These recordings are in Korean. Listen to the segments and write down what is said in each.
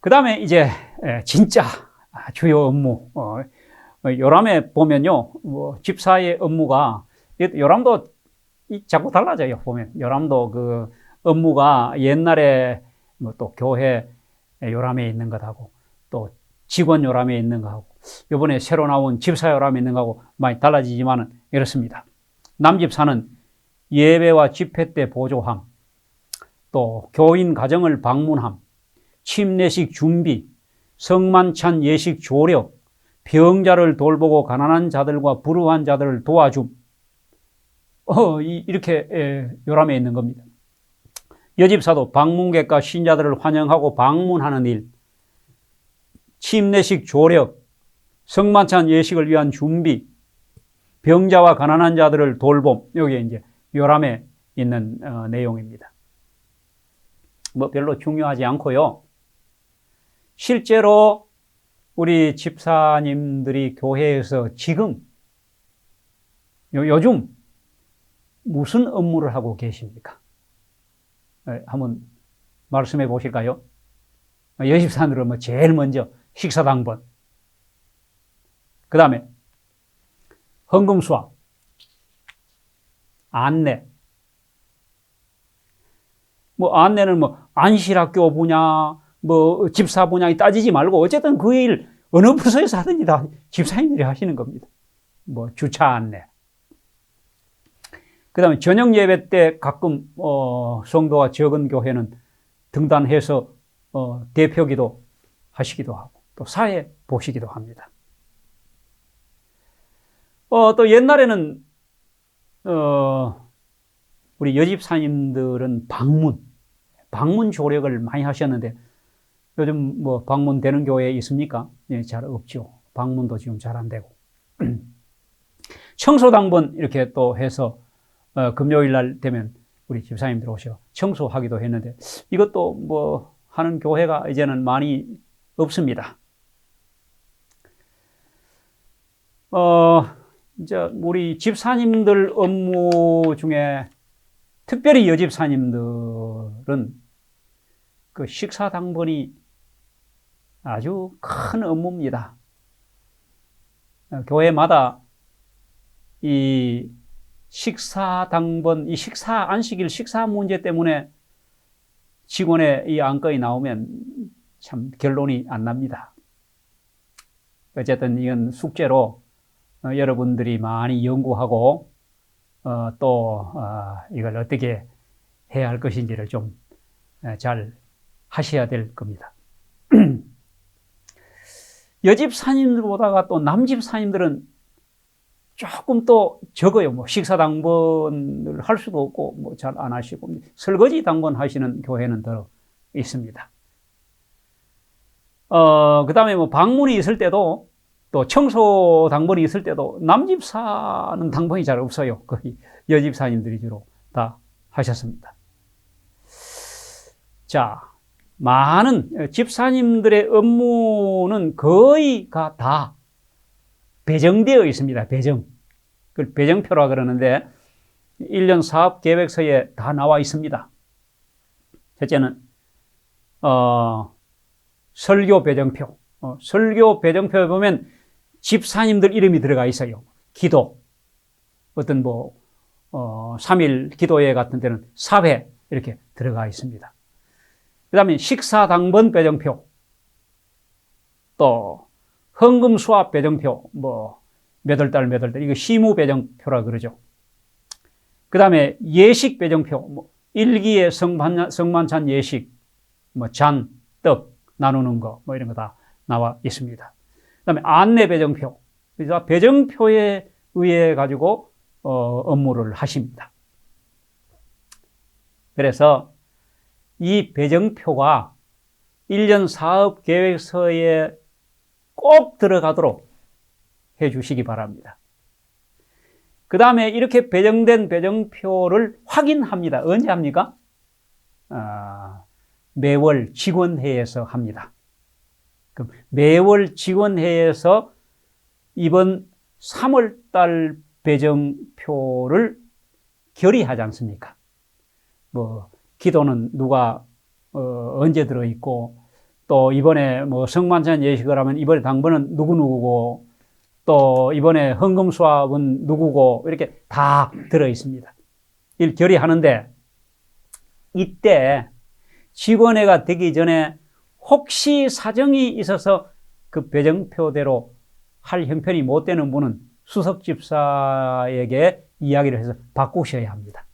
그 다음에 이제 진짜 주요 업무, 요람에 보면요, 집사의 업무가, 요람도 자꾸 달라져요. 보면 요람도 그 업무가 옛날에 뭐 또 교회 요람에 있는 것하고 또 직원 요람에 있는 것하고 이번에 새로 나온 집사 요람에 있는 것하고 많이 달라지지만은 이렇습니다. 남집사는 예배와 집회 때 보조함, 또 교인 가정을 방문함, 침례식 준비, 성만찬 예식 조력, 병자를 돌보고 가난한 자들과 불우한 자들을 도와줌, 이렇게 요람에 있는 겁니다. 여집사도 방문객과 신자들을 환영하고 방문하는 일, 침례식 조력, 성만찬 예식을 위한 준비, 병자와 가난한 자들을 돌봄, 여기에 이제 요람에 있는 내용입니다. 뭐 별로 중요하지 않고요. 실제로 우리 집사님들이 교회에서 지금 요즘 무슨 업무를 하고 계십니까? 한번 말씀해 보실까요? 여집사들은 뭐 제일 먼저 식사당번, 그 다음에 헌금 수합, 안내. 뭐 안내는 뭐 안실학교 분야, 뭐 집사 분야에 따지지 말고 어쨌든 그 일 어느 부서에서 하든지 다 집사님들이 하시는 겁니다. 뭐 주차 안내. 그 다음에 저녁 예배 때 가끔 성도가 적은 교회는 등단해서 대표기도 하시기도 하고 또 사회 보시기도 합니다. 또 옛날에는 우리 여집사님들은 방문 조력을 많이 하셨는데 요즘 뭐 방문되는 교회 있습니까? 네, 잘 없죠. 방문도 지금 잘 안 되고. 청소당번 이렇게 또 해서 금요일 날 되면 우리 집사님들 오셔 청소하기도 했는데 이것도 뭐 하는 교회가 이제는 많이 없습니다. 이제 우리 집사님들 업무 중에 특별히 여집사님들은 그 식사당번이 아주 큰 업무입니다. 교회마다 이 식사당번, 이 안식일 식사 문제 때문에 직원의 이 안건이 나오면 참 결론이 안 납니다. 어쨌든 이건 숙제로 여러분들이 많이 연구하고 또 이걸 어떻게 해야 할 것인지를 좀 잘 하셔야 될 겁니다. 여집사님들보다가 또 남집사님들은 조금 또 적어요. 뭐 식사당번을 할 수도 없고 뭐 잘 안 하시고 설거지 당번 하시는 교회는 더 있습니다. 그 다음에 뭐 방문이 있을 때도 또 청소 당번이 있을 때도 남집사는 당번이 잘 없어요. 거의 여집사님들이 주로 다 하셨습니다. 자, 많은 집사님들의 업무는 거의가 다 배정되어 있습니다. 그걸 배정표라 그러는데 1년 사업계획서에 다 나와 있습니다. 첫째는 설교 배정표. 설교 배정표에 보면 집사님들 이름이 들어가 있어요. 기도, 어떤 3일 기도회 같은 데는 4회 이렇게 들어가 있습니다. 그 다음에 식사당번 배정표, 또 헌금 수합 배정표, 몇 월 달, 이거 시무 배정표라 그러죠. 그 다음에 예식 배정표, 일기에 성만찬 예식, 잔, 떡 나누는 거, 이런 거 다 나와 있습니다. 그 다음에 안내 배정표, 그래서 배정표에 의해 가지고, 업무를 하십니다. 그래서 이 배정표가 1년 사업 계획서에 꼭 들어가도록 해 주시기 바랍니다. 그 다음에 이렇게 배정된 배정표를 확인합니다. 언제 합니까? 매월 직원회에서 합니다. 그럼 매월 직원회에서 이번 3월 달 배정표를 결의하지 않습니까? 기도는 누가 언제 들어있고 또 이번에 뭐 성만찬 예식을 하면 이번에 당번은 누구누구고, 또 이번에 헌금 수합은 누구고, 이렇게 다 들어 있습니다. 일 결의하는데, 이때 직원회가 되기 전에 혹시 사정이 있어서 그 배정표대로 할 형편이 못 되는 분은 수석 집사에게 이야기를 해서 바꾸셔야 합니다.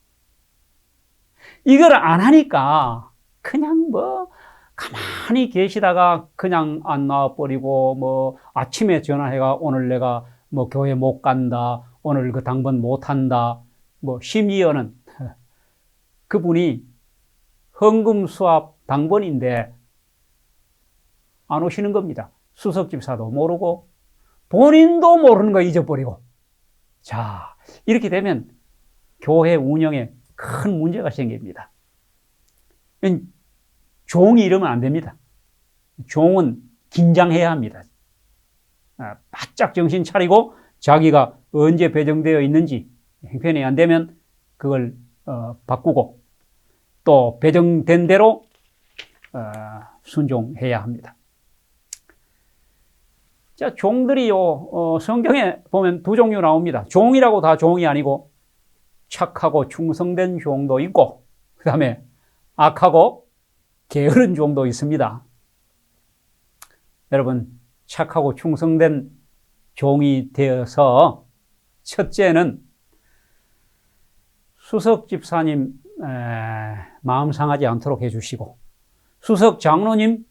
이걸 안 하니까 그냥 뭐 가만히 계시다가 그냥 안 나와버리고, 뭐 아침에 전화해가 오늘 내가 뭐 교회 못 간다, 오늘 그 당번 못 한다, 뭐 심지어는 그분이 헌금 수합 당번인데 안 오시는 겁니다. 수석 집사도 모르고 본인도 모르는 거 잊어버리고. 자, 이렇게 되면 교회 운영에 큰 문제가 생깁니다. 종이 이러면 안 됩니다. 종은 긴장해야 합니다. 바짝 정신 차리고 자기가 언제 배정되어 있는지 형편이 안 되면 그걸 바꾸고, 또 배정된 대로 순종해야 합니다. 자, 종들이요, 성경에 보면 두 종류 나옵니다. 종이라고 다 종이 아니고 착하고 충성된 종도 있고, 그 다음에 악하고 게으른 종도 있습니다. 여러분, 착하고 충성된 종이 되어서 첫째는 수석 집사님 마음 상하지 않도록 해주시고, 수석 장로님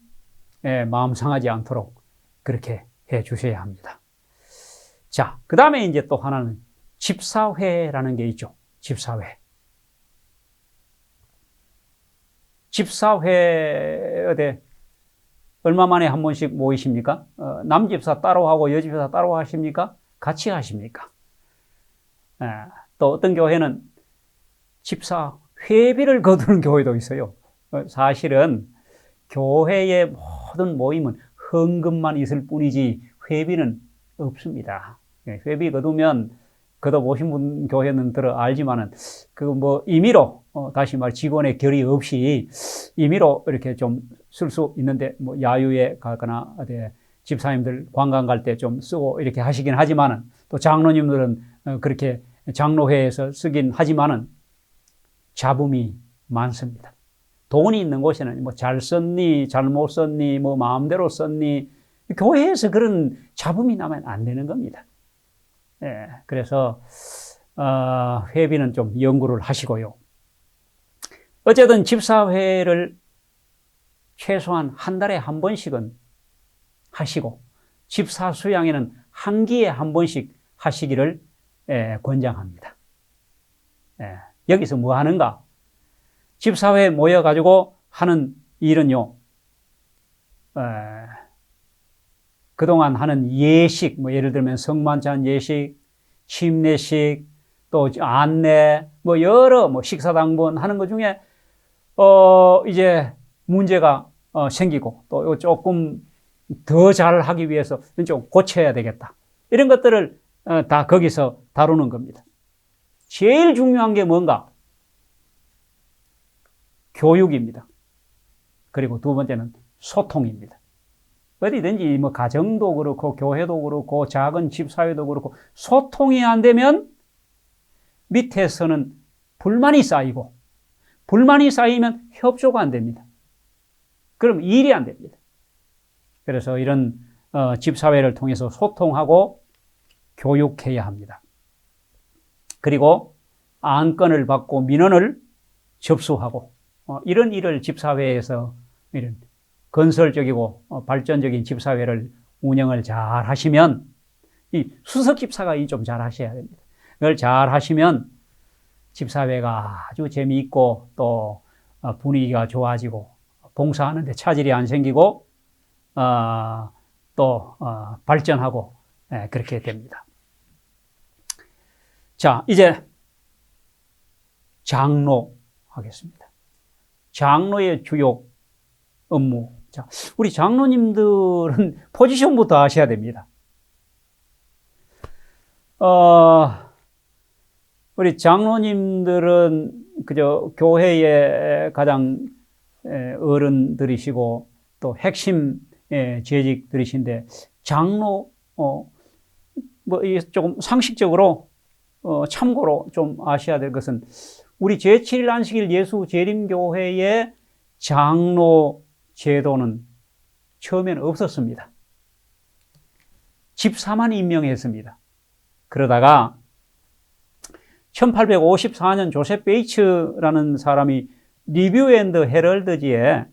마음 상하지 않도록 그렇게 해주셔야 합니다. 자, 그 다음에 이제 또 하나는 집사회라는 게 있죠. 집사회. 집사회 얼마 만에 한 번씩 모이십니까? 남집사 따로 하고 여집사 따로 하십니까? 같이 하십니까? 또 어떤 교회는 집사 회비를 거두는 교회도 있어요. 사실은 교회의 모든 모임은 헌금만 있을 뿐이지 회비는 없습니다. 회비 거두면 거둬보신 분 교회는 들어 알지만은 그 뭐 임의로 다시 말 직원의 결의 없이 임의로 이렇게 좀 쓸 수 있는데, 뭐 야유회 가거나 집사님들 관광 갈 때 좀 쓰고 이렇게 하시긴 하지만은, 또 장로님들은 그렇게 장로회에서 쓰긴 하지만은 잡음이 많습니다. 돈이 있는 곳에는 뭐 잘 썼니, 잘못 썼니, 뭐 마음대로 썼니, 교회에서 그런 잡음이 나면 안 되는 겁니다. 그래서 회비는 좀 연구를 하시고요. 어쨌든 집사회를 최소한 한 달에 한 번씩은 하시고, 집사 수양회는 한 기에 한 번씩 하시기를 권장합니다. 여기서 뭐 하는가? 집사회에 모여가지고 하는 일은요, 그동안 하는 예식, 뭐 예를 들면 성만찬 예식, 침례식, 또 안내, 뭐 여러 뭐 식사당번 하는 것 중에 이제 문제가 생기고, 또 조금 더 잘하기 위해서 좀 고쳐야 되겠다, 이런 것들을 다 거기서 다루는 겁니다. 제일 중요한 게 뭔가? 교육입니다. 그리고 두 번째는 소통입니다. 어디든지 뭐 가정도 그렇고 교회도 그렇고 작은 집사회도 그렇고 소통이 안 되면 밑에서는 불만이 쌓이고, 불만이 쌓이면 협조가 안 됩니다. 그럼 일이 안 됩니다. 그래서 이런 집사회를 통해서 소통하고 교육해야 합니다. 그리고 안건을 받고 민원을 접수하고, 이런 일을 집사회에서 이런 건설적이고 발전적인 집사회를 운영을 잘 하시면, 이 수석 집사가 좀 잘 하셔야 됩니다. 그걸 잘 하시면 집사회가 아주 재미있고 또 분위기가 좋아지고 봉사하는데 차질이 안 생기고 또 발전하고 그렇게 됩니다. 자, 이제 장로 하겠습니다. 장로의 주요 업무. 자, 우리 장로님들은 포지션부터 아셔야 됩니다. 우리 장로님들은 그저 교회의 가장 어른들이시고 또 핵심 재직들이신데 장로 뭐 조금 상식적으로 참고로 좀 아셔야 될 것은 우리 제7일 안식일 예수 재림교회의 장로 제도는 처음에는 없었습니다. 집사만 임명했습니다. 그러다가 1854년 조셉 베이츠라는 사람이 리뷰 앤드 헤럴드지에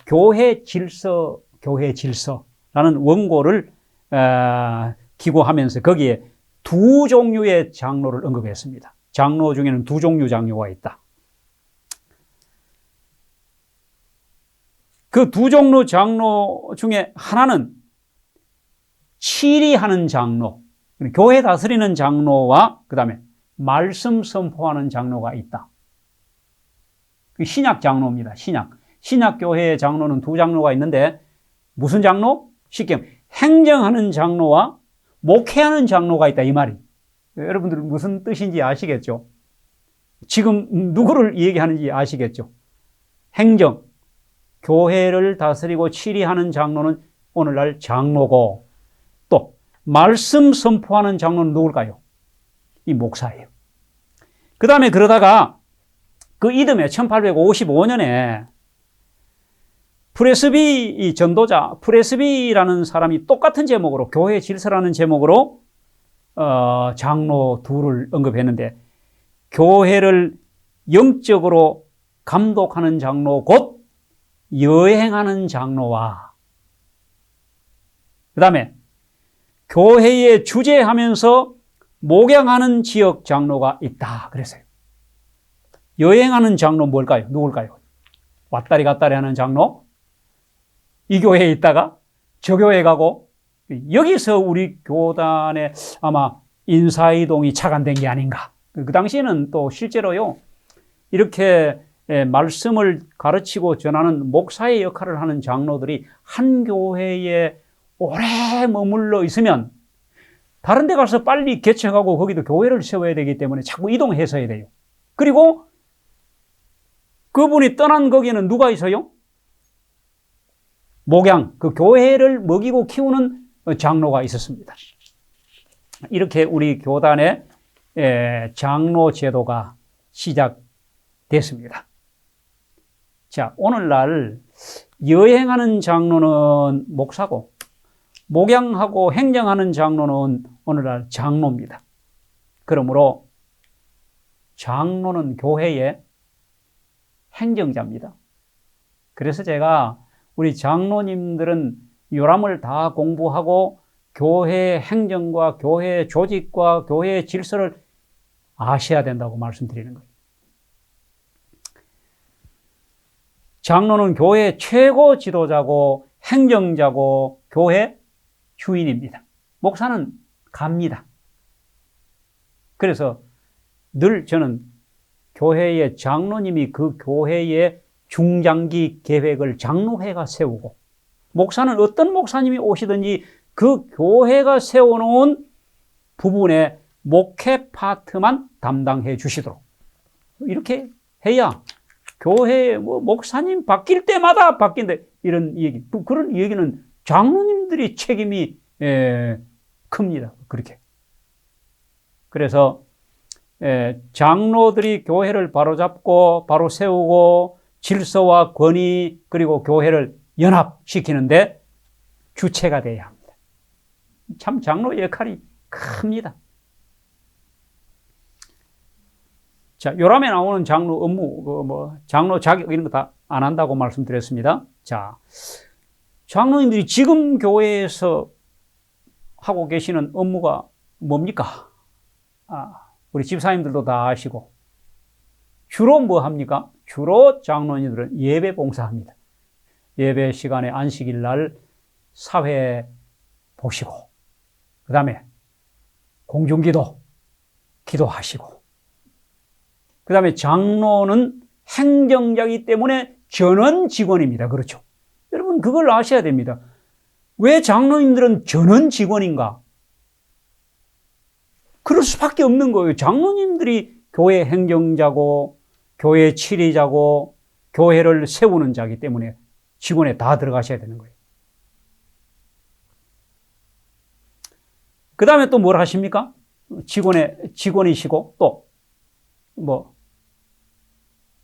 교회 질서라는 원고를 기고하면서 거기에 두 종류의 장로를 언급했습니다. 장로 중에는 두 종류 장로가 있다. 그 두 종류 장로 중에 하나는 치리하는 장로, 교회 다스리는 장로와 그 다음에 말씀 선포하는 장로가 있다. 신약 장로입니다. 신약 교회의 장로는 두 장로가 있는데 무슨 장로? 쉽게 행정하는 장로와 목회하는 장로가 있다 이 말이. 여러분들 무슨 뜻인지 아시겠죠? 지금 누구를 얘기하는지 아시겠죠? 행정, 교회를 다스리고 치리하는 장로는 오늘날 장로고 또 말씀 선포하는 장로는 누굴까요? 이 목사예요. 그 다음에 그러다가 그 이듬해 1855년에 프레스비 전도자 프레스비라는 사람이 똑같은 제목으로 교회 질서라는 제목으로 장로 둘을 언급했는데 교회를 영적으로 감독하는 장로 곧 여행하는 장로와 그 다음에 교회에 주재하면서 목양하는 지역 장로가 있다 그랬어요. 여행하는 장로 뭘까요? 누굴까요? 왔다리 갔다리 하는 장로? 이 교회에 있다가 저 교회에 가고 여기서 우리 교단에 아마 인사이동이 착안된 게 아닌가. 그 당시에는 또 실제로요 이렇게 말씀을 가르치고 전하는 목사의 역할을 하는 장로들이 한 교회에 오래 머물러 있으면 다른 데 가서 빨리 개척하고 거기도 교회를 세워야 되기 때문에 자꾸 이동해서 해야 돼요. 그리고 그분이 떠난 거기에는 누가 있어요? 목양, 그 교회를 먹이고 키우는 장로가 있었습니다. 이렇게 우리 교단의 장로 제도가 시작됐습니다. 자, 오늘날 여행하는 장로는 목사고 목양하고 행정하는 장로는 오늘날 장로입니다. 그러므로 장로는 교회의 행정자입니다. 그래서 제가 우리 장로님들은 요람을 다 공부하고 교회 행정과 교회 조직과 교회 질서를 아셔야 된다고 말씀드리는 거예요. 장로는 교회 최고 지도자고 행정자고 교회 주인입니다. 목사는 갑니다. 그래서 늘 저는 교회의 장로님이 그 교회의 중장기 계획을 장로회가 세우고 목사는 어떤 목사님이 오시든지 그 교회가 세워놓은 부분의 목회 파트만 담당해 주시도록 이렇게 해야 교회 목사님 바뀔 때마다 바뀐다 이런 얘기 그런 얘기는 장로님들이 책임이 큽니다. 그렇게 그래서 장로들이 교회를 바로잡고 바로 세우고 질서와 권위 그리고 교회를 연합시키는데 주체가 돼야 합니다. 참 장로의 역할이 큽니다. 자, 요람에 나오는 장로 업무, 장로 자격 이런 거 다 안 한다고 말씀드렸습니다. 자, 장로님들이 지금 교회에서 하고 계시는 업무가 뭡니까? 우리 집사님들도 다 아시고 주로 뭐 합니까? 주로 장로님들은 예배 봉사합니다. 예배 시간에 안식일 날 사회 보시고 그 다음에 공중기도 기도하시고 그 다음에 장로는 행정자이기 때문에 전원 직원입니다. 그렇죠? 여러분 그걸 아셔야 됩니다. 왜 장로님들은 전원 직원인가? 그럴 수밖에 없는 거예요. 장로님들이 교회 행정자고 교회 치리자고 교회를 세우는 자이기 때문에 직원에 다 들어가셔야 되는 거예요. 그 다음에 또 뭘 하십니까? 직원이시고 또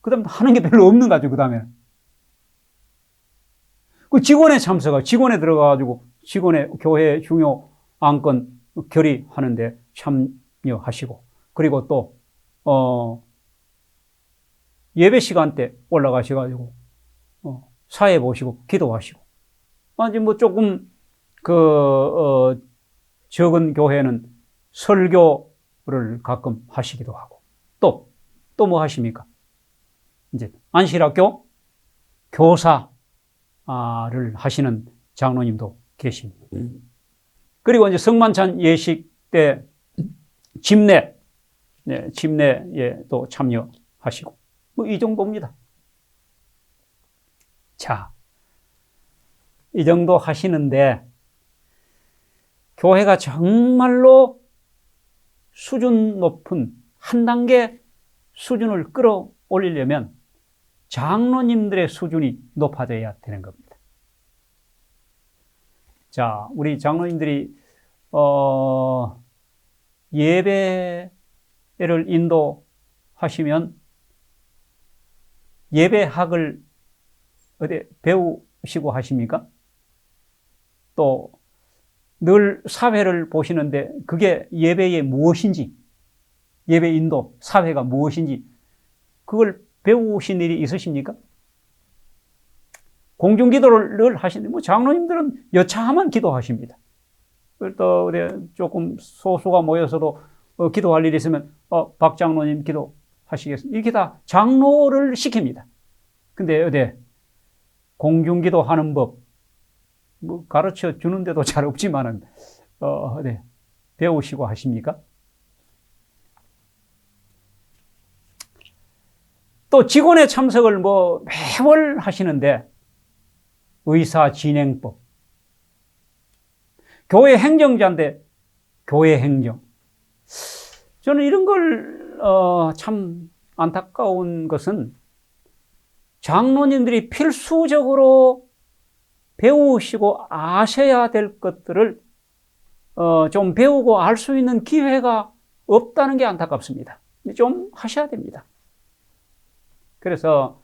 그 다음에 하는 게 별로 없는 거죠. 그 다음에는 그 직원에 참석하고 직원에 들어가가지고 직원의 교회 중요 안건 결의하는데 참여하시고, 그리고 또 예배 시간 때 올라가셔가지고 사회 보시고 기도하시고, 아니 뭐 조금 적은 교회는 설교를 가끔 하시기도 하고, 또 뭐 하십니까? 이제 안실학교 교사를 하시는 장로님도 계십니다. 그리고 이제 성만찬 예식 때 집례에 또 참여하시고, 뭐 이 정도입니다. 자, 이 정도 하시는데 교회가 정말로 수준 높은 한 단계 수준을 끌어올리려면 장로님들의 수준이 높아져야 되는 겁니다. 자, 우리 장로님들이 예배를 인도하시면 예배학을 어디 배우시고 하십니까? 또 늘 사회를 보시는데 그게 예배의 무엇인지, 예배 인도, 사회가 무엇인지 그걸 배우신 일이 있으십니까? 공중기도를 늘 하시는데, 뭐 장로님들은 여차하면 기도하십니다. 또 조금 소수가 모여서도 기도할 일이 있으면 박 장로님 기도하시겠습니다. 이렇게 다 장로를 시킵니다. 근데 공중기도 하는 법 뭐 가르쳐 주는데도 잘 없지만은 배우시고 하십니까? 또 직원의 참석을 뭐 매월 하시는데 의사 진행법, 교회 행정자인데 교회 행정, 저는 이런 걸 참 안타까운 것은 장로님들이 필수적으로 배우시고 아셔야 될 것들을 좀 배우고 알 수 있는 기회가 없다는 게 안타깝습니다. 좀 하셔야 됩니다. 그래서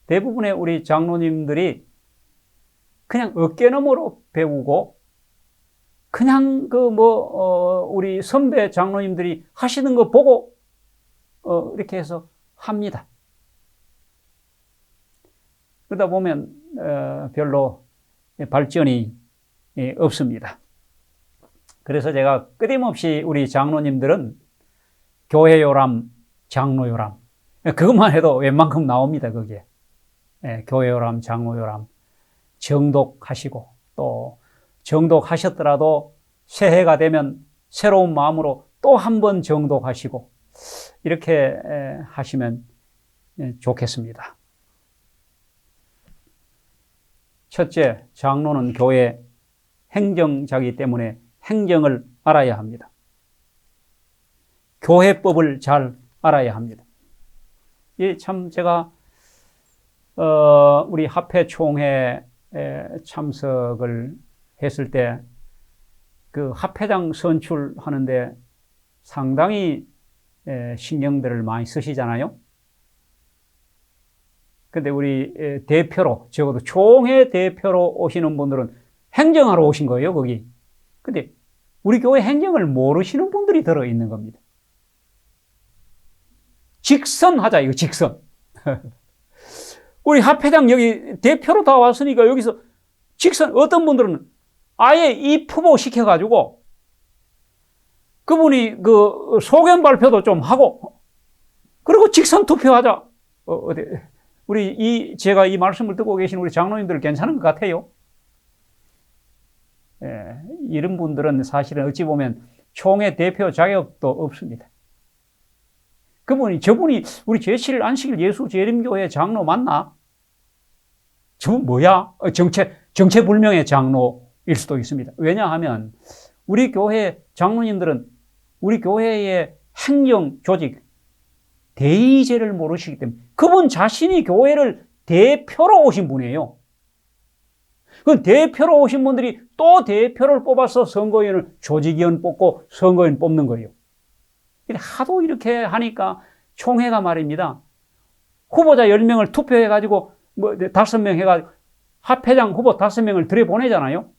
대부분의 우리 장로님들이 그냥 어깨너머로 배우고 그냥 우리 선배 장로님들이 하시는 거 보고 이렇게 해서 합니다. 그러다 보면 별로 발전이 없습니다. 그래서 제가 끊임없이 우리 장로님들은 교회 요람, 장로 요람, 그것만 해도 웬만큼 나옵니다. 그게 교회 요람, 장로 요람, 정독하시고, 또 정독하셨더라도 새해가 되면 새로운 마음으로 또 한 번 정독하시고, 이렇게 하시면 좋겠습니다. 첫째, 장로는 교회 행정자이기 때문에 행정을 알아야 합니다. 교회법을 잘 알아야 합니다. 참 제가 우리 합회 총회에 참석을 했을 때 그 합회장 선출하는데 상당히 신경들을 많이 쓰시잖아요. 근데 우리 대표로, 적어도 총회 대표로 오시는 분들은 행정하러 오신 거예요, 거기. 근데 우리 교회 행정을 모르시는 분들이 들어있는 겁니다. 직선하자, 이거 직선. 우리 합회장 여기 대표로 다 왔으니까 여기서 직선, 어떤 분들은 아예 입후보 시켜가지고 그분이 그 소견 발표도 좀 하고, 그리고 직선 투표하자. 제가 이 말씀을 듣고 계신 우리 장로님들 괜찮은 것 같아요. 이런 분들은 사실은 어찌 보면 총회 대표 자격도 없습니다. 저분이 우리 제7일 안식일 예수재림교회 장로 맞나? 저분 뭐야? 정체불명의 장로일 수도 있습니다. 왜냐하면 우리 교회 장로님들은 우리 교회의 행정 조직, 대의제를 모르시기 때문에, 그분 자신이 교회를 대표로 오신 분이에요. 그 대표로 오신 분들이 또 대표를 뽑아서 선거위원을 조직위원 뽑고 선거위원 뽑는 거예요. 하도 이렇게 하니까 총회가 말입니다. 후보자 10명을 투표해가지고 뭐 5명 해가지고 합회장 후보 5명을 들여보내잖아요.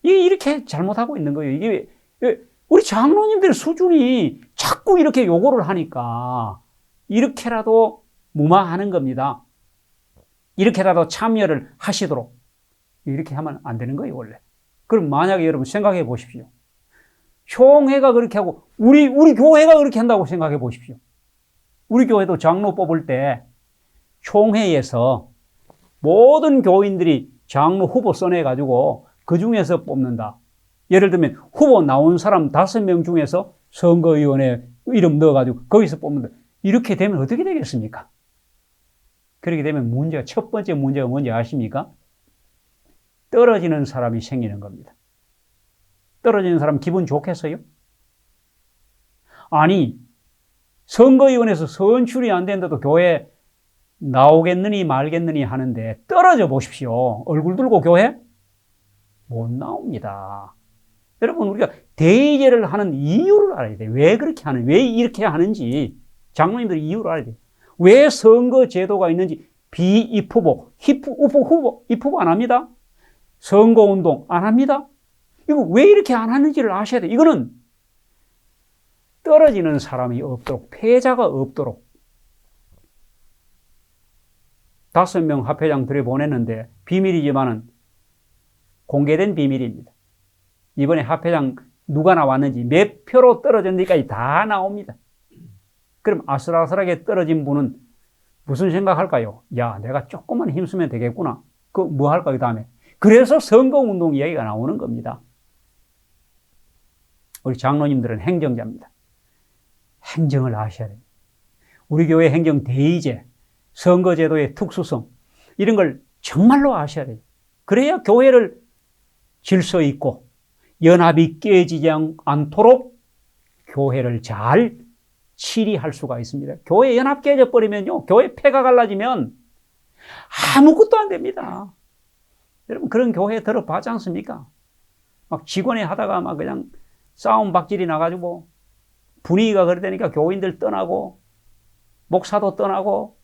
이렇게 잘못하고 있는 거예요. 이게 우리 장로님들 수준이 자꾸 이렇게 요구를 하니까 이렇게라도 무마하는 겁니다. 이렇게라도 참여를 하시도록. 이렇게 하면 안 되는 거예요, 원래. 그럼 만약에 여러분 생각해 보십시오. 총회가 그렇게 하고 우리 교회가 그렇게 한다고 생각해 보십시오. 우리 교회도 장로 뽑을 때 총회에서 모든 교인들이 장로 후보 써내가지고 그 중에서 뽑는다. 예를 들면 후보 나온 사람 5명 중에서 선거위원회 이름 넣어가지고 거기서 뽑는다. 이렇게 되면 어떻게 되겠습니까? 그렇게 되면 첫 번째 문제가 뭔지 아십니까? 떨어지는 사람이 생기는 겁니다. 떨어지는 사람 기분 좋겠어요? 아니, 선거위원회에서 선출이 안 된다도 교회 나오겠느니 말겠느니 하는데 떨어져 보십시오. 얼굴 들고 교회? 못 나옵니다. 여러분, 우리가 대의제를 하는 이유를 알아야 돼요. 왜 그렇게 하는, 왜 이렇게 하는지 장로님들이 이유를 알아야 돼요. 왜 선거제도가 있는지 비입후보, 입후보 안 합니다. 선거운동 안 합니다. 이거 왜 이렇게 안 하는지를 아셔야 돼요. 이거는 떨어지는 사람이 없도록, 패자가 없도록 5명 합회장 들여보냈는데 비밀이지만은 공개된 비밀입니다. 이번에 합회장 누가 나왔는지 몇 표로 떨어졌는지까지 다 나옵니다. 그럼 아슬아슬하게 떨어진 분은 무슨 생각할까요? 야, 내가 조금만 힘쓰면 되겠구나. 그 뭐 할까, 그 다음에. 그래서 선거운동 이야기가 나오는 겁니다. 우리 장로님들은 행정자입니다. 행정을 아셔야 돼요. 우리 교회 행정 대의제, 선거제도의 특수성, 이런 걸 정말로 아셔야 돼요. 그래야 교회를 질서 있고 연합이 깨지지 않도록 교회를 잘 치리할 수가 있습니다. 교회 연합 깨져버리면요, 교회 폐가 갈라지면 아무것도 안 됩니다. 여러분, 그런 교회에 들어봤지 않습니까? 막 직원회 하다가 막 그냥 싸움 박질이 나가지고 분위기가 그러다니까 교인들 떠나고 목사도 떠나고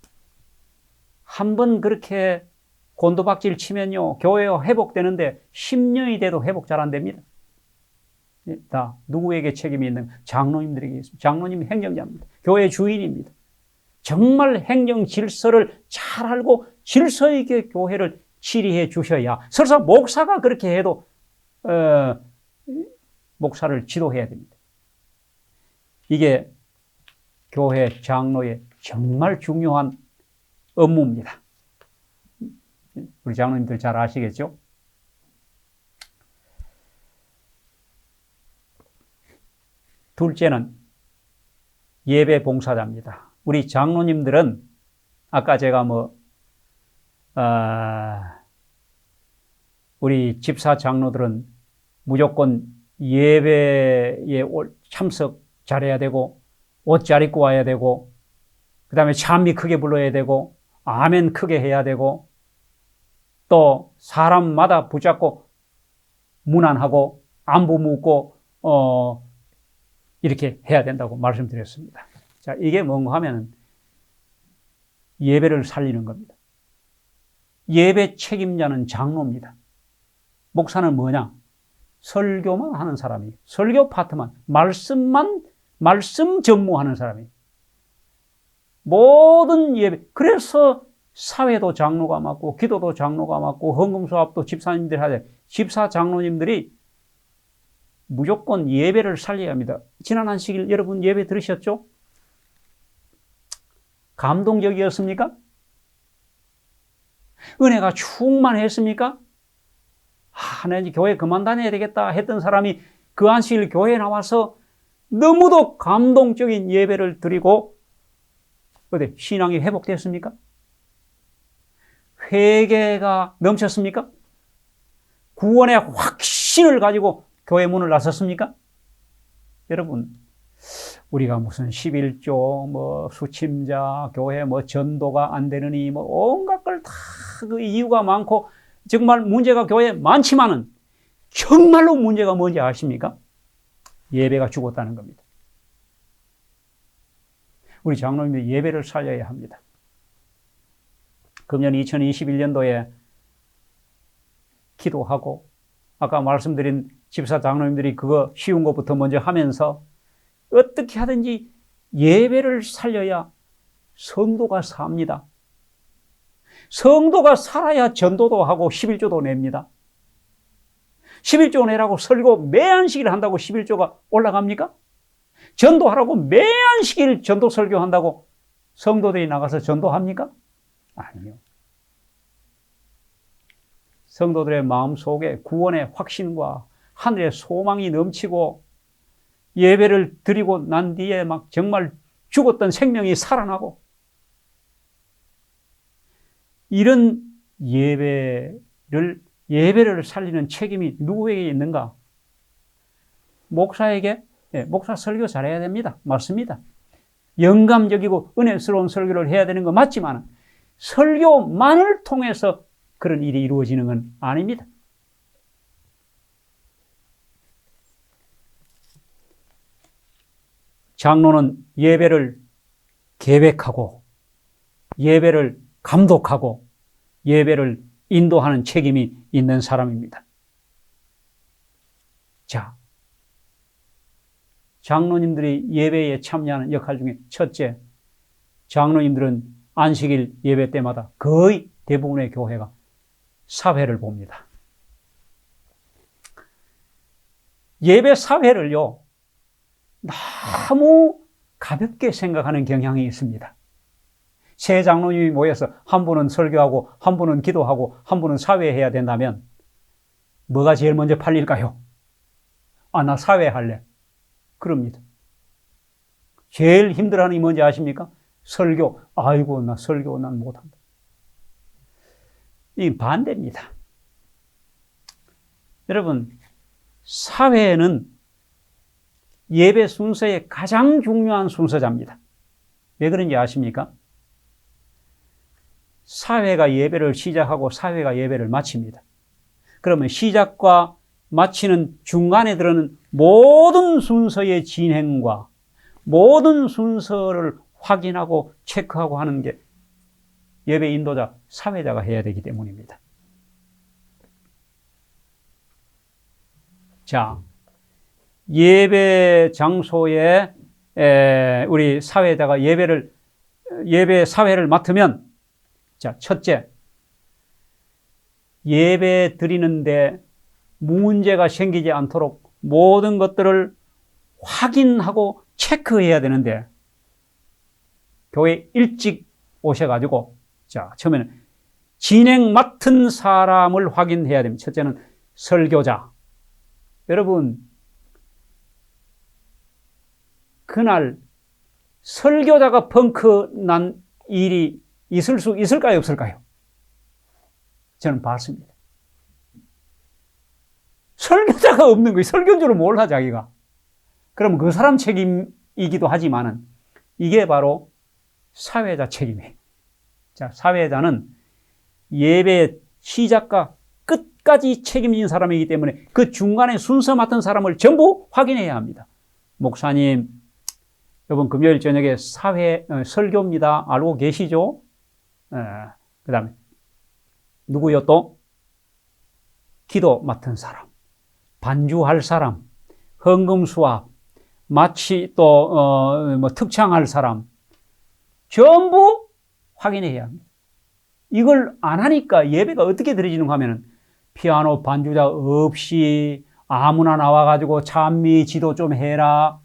한번 그렇게 곤도박질 치면요, 교회가 회복되는데 10년이 돼도 회복 잘 안 됩니다. 다 누구에게 책임이 있는 장로님들에게 있습니다. 장로님이 행정자입니다. 교회 주인입니다. 정말 행정 질서를 잘 알고 질서 있게 교회를 치리해 주셔야, 설사 목사가 그렇게 해도 목사를 지도해야 됩니다. 이게 교회 장로의 정말 중요한 업무입니다. 우리 장로님들 잘 아시겠죠? 둘째는 예배 봉사자입니다. 우리 장로님들은 아까 제가 우리 집사 장로들은 무조건 예배에 참석 잘해야 되고 옷 잘 입고 와야 되고 그 다음에 찬미 크게 불러야 되고 아멘 크게 해야 되고 또 사람마다 붙잡고 문안하고 안부 묻고 이렇게 해야 된다고 말씀드렸습니다. 자, 이게 뭔가 하면 예배를 살리는 겁니다. 예배 책임자는 장로입니다. 목사는 뭐냐? 설교만 하는 사람이, 설교 파트만, 말씀 전무하는 사람이. 모든 예배, 그래서 사회도 장로가 맡고, 기도도 장로가 맡고, 헌금수합도 집사님들이 하되, 집사 장로님들이 무조건 예배를 살려야 합니다. 지난 안식일 여러분 예배 들으셨죠? 감동적이었습니까? 은혜가 충만했습니까? 나 이제 교회 그만 다녀야 되겠다 했던 사람이 그 안식일 교회에 나와서 너무도 감동적인 예배를 드리고 어때? 신앙이 회복됐습니까? 회개가 넘쳤습니까? 구원의 확신을 가지고 교회 문을 나섰습니까? 여러분, 우리가 무슨 11조, 수침자, 교회 전도가 안 되느니, 온갖 걸 다 그 이유가 많고, 정말 문제가 교회에 많지만은 정말로 문제가 뭔지 아십니까? 예배가 죽었다는 겁니다. 우리 장로님들이 예배를 살려야 합니다. 금년 2021년도에 기도하고 아까 말씀드린 집사 장로님들이 그거 쉬운 것부터 먼저 하면서 어떻게 하든지 예배를 살려야 성도가 삽니다. 성도가 살아야 전도도 하고 11조도 냅니다. 11조 내라고 설교 매안식일 한다고 11조가 올라갑니까? 전도하라고 매안식일 전도 설교한다고 성도들이 나가서 전도합니까? 아니요. 성도들의 마음속에 구원의 확신과 하늘의 소망이 넘치고 예배를 드리고 난 뒤에 막 정말 죽었던 생명이 살아나고 이런 예배를 살리는 책임이 누구에게 있는가? 목사에게, 목사 설교 잘해야 됩니다. 맞습니다. 영감적이고 은혜스러운 설교를 해야 되는 거 맞지만 설교만을 통해서 그런 일이 이루어지는 건 아닙니다. 장로는 예배를 계획하고 예배를 감독하고 예배를 인도하는 책임이 있는 사람입니다. 자, 장로님들이 예배에 참여하는 역할 중에 첫째, 장로님들은 안식일 예배 때마다 거의 대부분의 교회가 사회를 봅니다. 예배 사회를요, 너무 가볍게 생각하는 경향이 있습니다. 세 장로님이 모여서 한 분은 설교하고 한 분은 기도하고 한 분은 사회해야 된다면 뭐가 제일 먼저 팔릴까요? 아, 나 사회할래. 그럽니다. 제일 힘들어하는 게 뭔지 아십니까? 설교. 아이고, 나 설교 난 못한다. 이 반대입니다. 여러분, 사회는 예배 순서의 가장 중요한 순서자입니다. 왜 그런지 아십니까? 사회가 예배를 시작하고 사회가 예배를 마칩니다. 그러면 시작과 마치는 중간에 들어는 모든 순서의 진행과 모든 순서를 확인하고 체크하고 하는 게 예배 인도자, 사회자가 해야 되기 때문입니다. 자, 예배 장소에 우리 사회자가 예배 사회를 맡으면, 자, 첫째, 예배 드리는데 문제가 생기지 않도록 모든 것들을 확인하고 체크해야 되는데, 교회 일찍 오셔가지고, 자, 처음에는 진행 맡은 사람을 확인해야 됩니다. 첫째는 설교자. 여러분, 그날 설교자가 펑크 난 일이 있을 수 있을까요, 없을까요? 저는 봤습니다. 설교자가 없는 거예요. 설교인 줄 몰라, 자기가. 그러면 그 사람 책임이기도 하지만은 이게 바로 사회자 책임이에요. 자, 사회자는 예배 시작과 끝까지 책임진 사람이기 때문에 그 중간에 순서 맡은 사람을 전부 확인해야 합니다. 목사님, 이번 금요일 저녁에 설교입니다. 알고 계시죠? 그 다음에 누구요 또? 기도 맡은 사람, 반주할 사람, 헌금 수합, 마치 또 특창할 사람 전부 확인해야 합니다. 이걸 안 하니까 예배가 어떻게 드려지는가 하면은 피아노 반주자 없이 아무나 나와가지고 찬미 지도 좀 해라.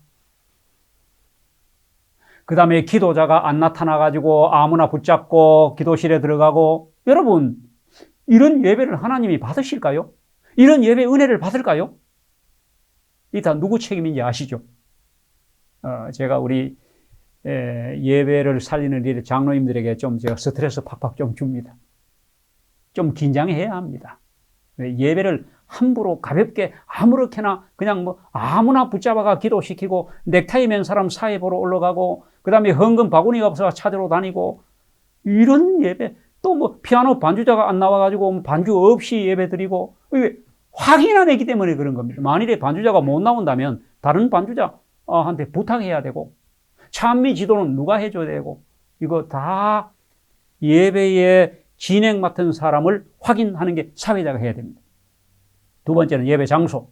그 다음에 기도자가 안 나타나가지고 아무나 붙잡고 기도실에 들어가고. 여러분, 이런 예배를 하나님이 받으실까요? 이런 예배 은혜를 받을까요? 이 다 누구 책임인지 아시죠? 제가 우리 예배를 살리는 일에 장로님들에게 좀 제가 스트레스 팍팍 좀 줍니다. 좀 긴장해야 합니다. 예배를 함부로 가볍게 아무렇게나 그냥 아무나 붙잡아가 기도시키고 넥타이 맨 사람 사회 보러 올라가고 그 다음에 헌금 바구니가 없어서 찾으러 다니고 이런 예배 또 뭐 피아노 반주자가 안 나와가지고 반주 없이 예배 드리고, 확인 안 했기 때문에 그런 겁니다. 만일에 반주자가 못 나온다면 다른 반주자한테 부탁해야 되고, 찬미 지도는 누가 해줘야 되고, 이거 다 예배의 진행 맡은 사람을 확인하는 게 사회자가 해야 됩니다. 두 번째는 예배 장소.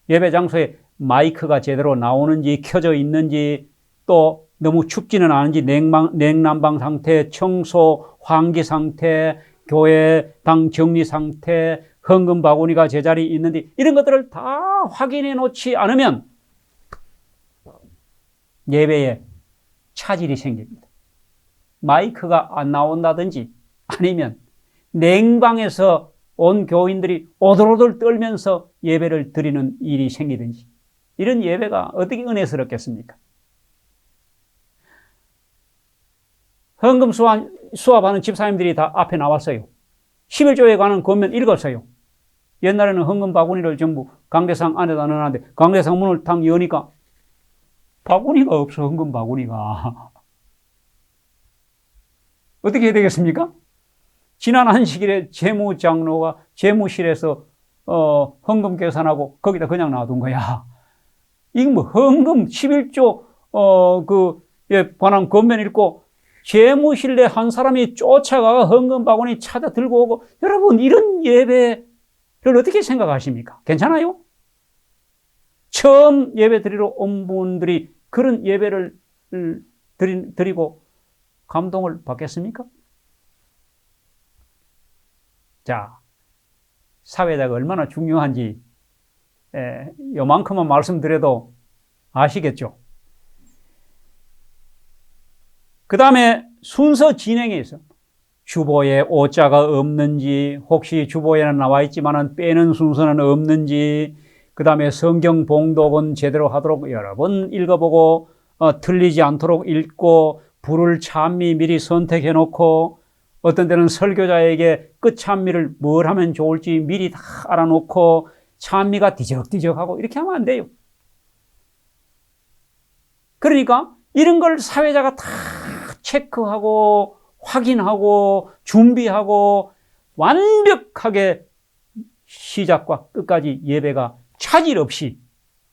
예배 장소에 마이크가 제대로 나오는지, 켜져 있는지, 또 너무 춥지는 않은지, 냉난방 상태, 청소, 환기 상태, 교회당 정리 상태, 헌금 바구니가 제자리에 있는지, 이런 것들을 다 확인해 놓지 않으면 예배에 차질이 생깁니다. 마이크가 안 나온다든지, 아니면 냉방에서 온 교인들이 오돌오돌 떨면서 예배를 드리는 일이 생기든지, 이런 예배가 어떻게 은혜스럽겠습니까? 헌금 수합하는 집사님들이 다 앞에 나왔어요. 11조에 관한 권면 읽었어요. 옛날에는 헌금 바구니를 전부 강대상 안에다 넣어놨는데, 강대상 문을 딱 여니까 바구니가 없어, 헌금 바구니가. 어떻게 해야 되겠습니까? 지난 안식일에 재무장로가 재무실에서 헌금 계산하고 거기다 그냥 놔둔 거야. 이건 뭐 헌금 11조 관한 권면 읽고 재무실 내 한 사람이 쫓아가 헌금 바구니 찾아 들고 오고, 여러분 이런 예배를 어떻게 생각하십니까? 괜찮아요? 처음 예배 드리러 온 분들이 그런 예배를 드리고 감동을 받겠습니까? 자, 사회자가 얼마나 중요한지 요만큼만 말씀드려도 아시겠죠? 그 다음에 순서 진행에 있어 주보에 오자가 없는지, 혹시 주보에는 나와 있지만 빼는 순서는 없는지, 그 다음에 성경 봉독은 제대로 하도록 여러 번 읽어보고 틀리지 않도록 읽고, 부를 찬미 미리 선택해 놓고, 어떤 때는 설교자에게 끝 찬미를 뭘 하면 좋을지 미리 다 알아놓고 찬미가 뒤적뒤적하고 이렇게 하면 안 돼요. 그러니까 이런 걸 사회자가 다 체크하고 확인하고 준비하고 완벽하게 시작과 끝까지 예배가 차질 없이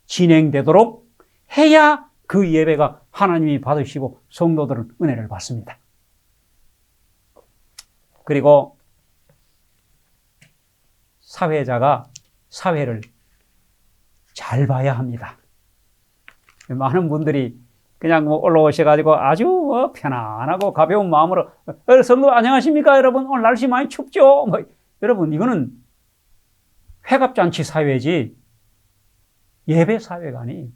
진행되도록 해야 그 예배가 하나님이 받으시고 성도들은 은혜를 받습니다. 그리고 사회자가 사회를 잘 봐야 합니다. 많은 분들이 그냥 올라오셔가지고 아주 편안하고 가벼운 마음으로 성도 안녕하십니까 여러분, 오늘 날씨 많이 춥죠? 여러분 이거는 회갑잔치 사회지 예배 사회가 아니에요.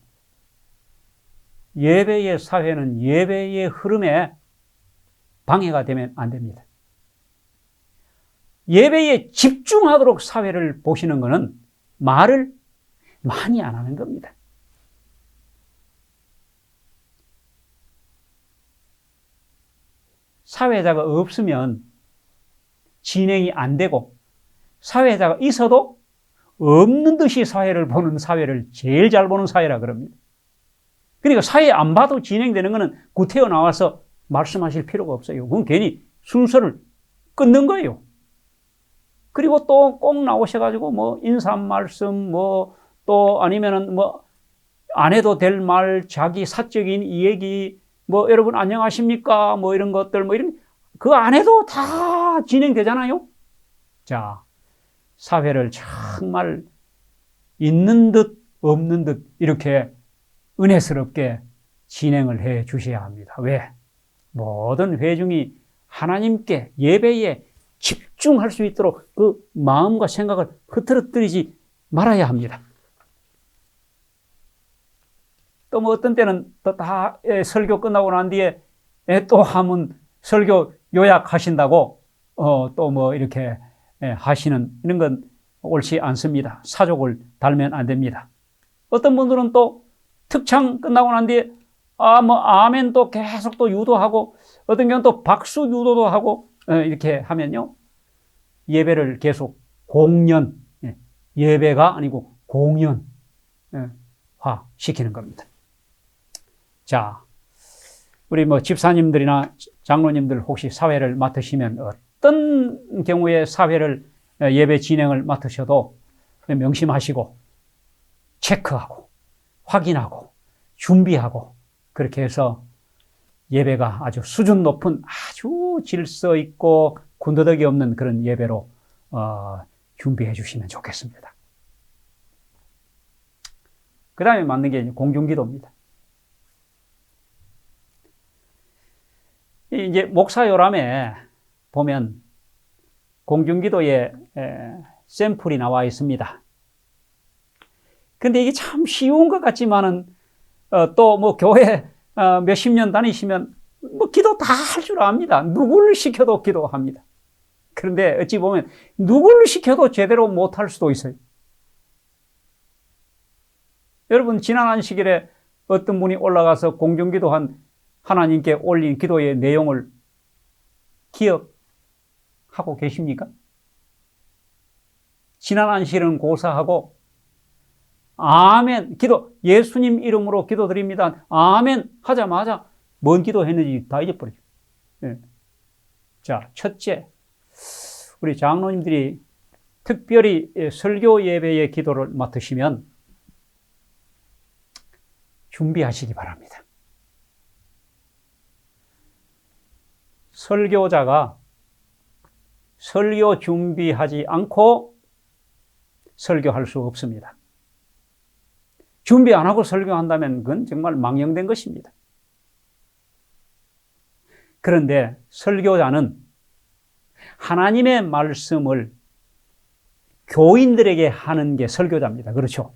예배의 사회는 예배의 흐름에 방해가 되면 안 됩니다. 예배에 집중하도록 사회를 보시는 것은 말을 많이 안 하는 겁니다. 사회자가 없으면 진행이 안 되고, 사회자가 있어도 없는 듯이 사회를 보는 사회를 제일 잘 보는 사회라 그럽니다. 그러니까 사회 안 봐도 진행되는 것은 구태여 나와서 말씀하실 필요가 없어요. 그건 괜히 순서를 끊는 거예요. 그리고 또 꼭 나오셔가지고 인사 말씀 또 아니면은 안 해도 될 말, 자기 사적인 얘기, 여러분 안녕하십니까 이런 것들 이런 그거 안 해도 다 진행되잖아요. 자, 사회를 정말 있는 듯 없는 듯 이렇게 은혜스럽게 진행을 해 주셔야 합니다. 왜? 모든 회중이 하나님께 예배에 집중할 수 있도록 그 마음과 생각을 흐트러뜨리지 말아야 합니다. 또 어떤 때는 또 다 설교 끝나고 난 뒤에 또 한번 설교 요약하신다고 또 이렇게 하시는 이런 건 옳지 않습니다. 사족을 달면 안 됩니다. 어떤 분들은 또 특창 끝나고 난 뒤에 아멘 또 계속 또 유도하고, 어떤 경우는 또 박수 유도도 하고 이렇게 하면요, 예배를 계속 공연, 예배가 아니고 공연화 시키는 겁니다. 자, 우리 집사님들이나 장로님들 혹시 사회를 맡으시면 어떤 경우에 사회를 예배 진행을 맡으셔도 명심하시고 체크하고 확인하고 준비하고 그렇게 해서 예배가 아주 수준 높은 아주 질서 있고 군더더기 없는 그런 예배로 준비해 주시면 좋겠습니다. 그 다음에 맞는 게 공중기도입니다. 이제 목사 요람에 보면 공중기도에 샘플이 나와 있습니다. 근데 이게 참 쉬운 것 같지만은 또 뭐 교회 몇십 년 다니시면 뭐 기도 다 할 줄 압니다. 누구를 시켜도 기도합니다. 그런데 어찌 보면 누구를 시켜도 제대로 못할 수도 있어요. 여러분 지난 안식일에 어떤 분이 올라가서 공중기도한 하나님께 올린 기도의 내용을 기억하고 계십니까? 지난 안식일은 고사하고 아멘 기도 예수님 이름으로 기도드립니다. 아멘 하자마자 뭔 기도했는지 다 잊어버리죠. 네. 자, 첫째, 우리 장로님들이 특별히 설교 예배의 기도를 맡으시면 준비하시기 바랍니다. 설교자가 설교 준비하지 않고 설교할 수 없습니다. 준비 안 하고 설교한다면 그건 정말 망령된 것입니다. 그런데 설교자는 하나님의 말씀을 교인들에게 하는 게 설교자입니다. 그렇죠?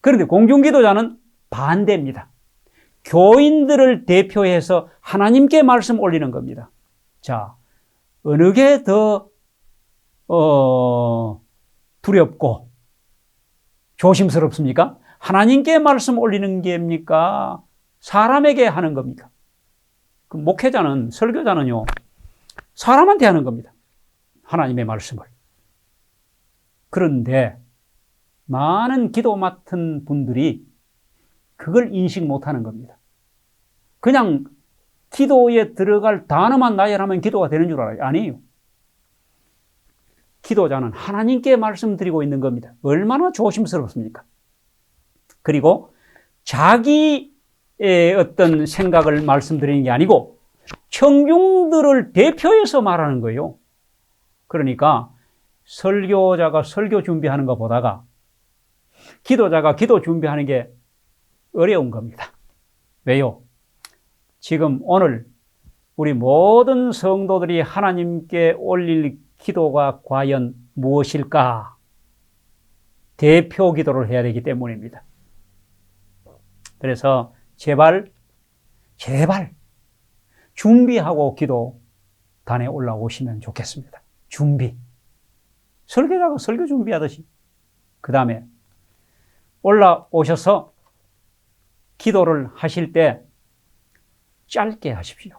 그런데 공중기도자는 반대입니다. 교인들을 대표해서 하나님께 말씀 올리는 겁니다. 자, 어느 게 더 두렵고 조심스럽습니까? 하나님께 말씀 올리는 게입니까? 사람에게 하는 겁니까? 그 목회자는, 설교자는요, 사람한테 하는 겁니다. 하나님의 말씀을. 그런데 많은 기도 맡은 분들이 그걸 인식 못하는 겁니다. 그냥 기도에 들어갈 단어만 나열하면 기도가 되는 줄 알아요. 아니에요. 기도자는 하나님께 말씀드리고 있는 겁니다. 얼마나 조심스럽습니까? 그리고 자기의 어떤 생각을 말씀드리는 게 아니고 청중들을 대표해서 말하는 거예요. 그러니까 설교자가 설교 준비하는 것보다가 기도자가 기도 준비하는 게 어려운 겁니다. 왜요? 지금 오늘 우리 모든 성도들이 하나님께 올릴 기도가 과연 무엇일까? 대표 기도를 해야 되기 때문입니다. 그래서 제발 준비하고 기도단에 올라오시면 좋겠습니다. 준비. 설교자가 설교 준비하듯이. 그 다음에 올라오셔서 기도를 하실 때 짧게 하십시오.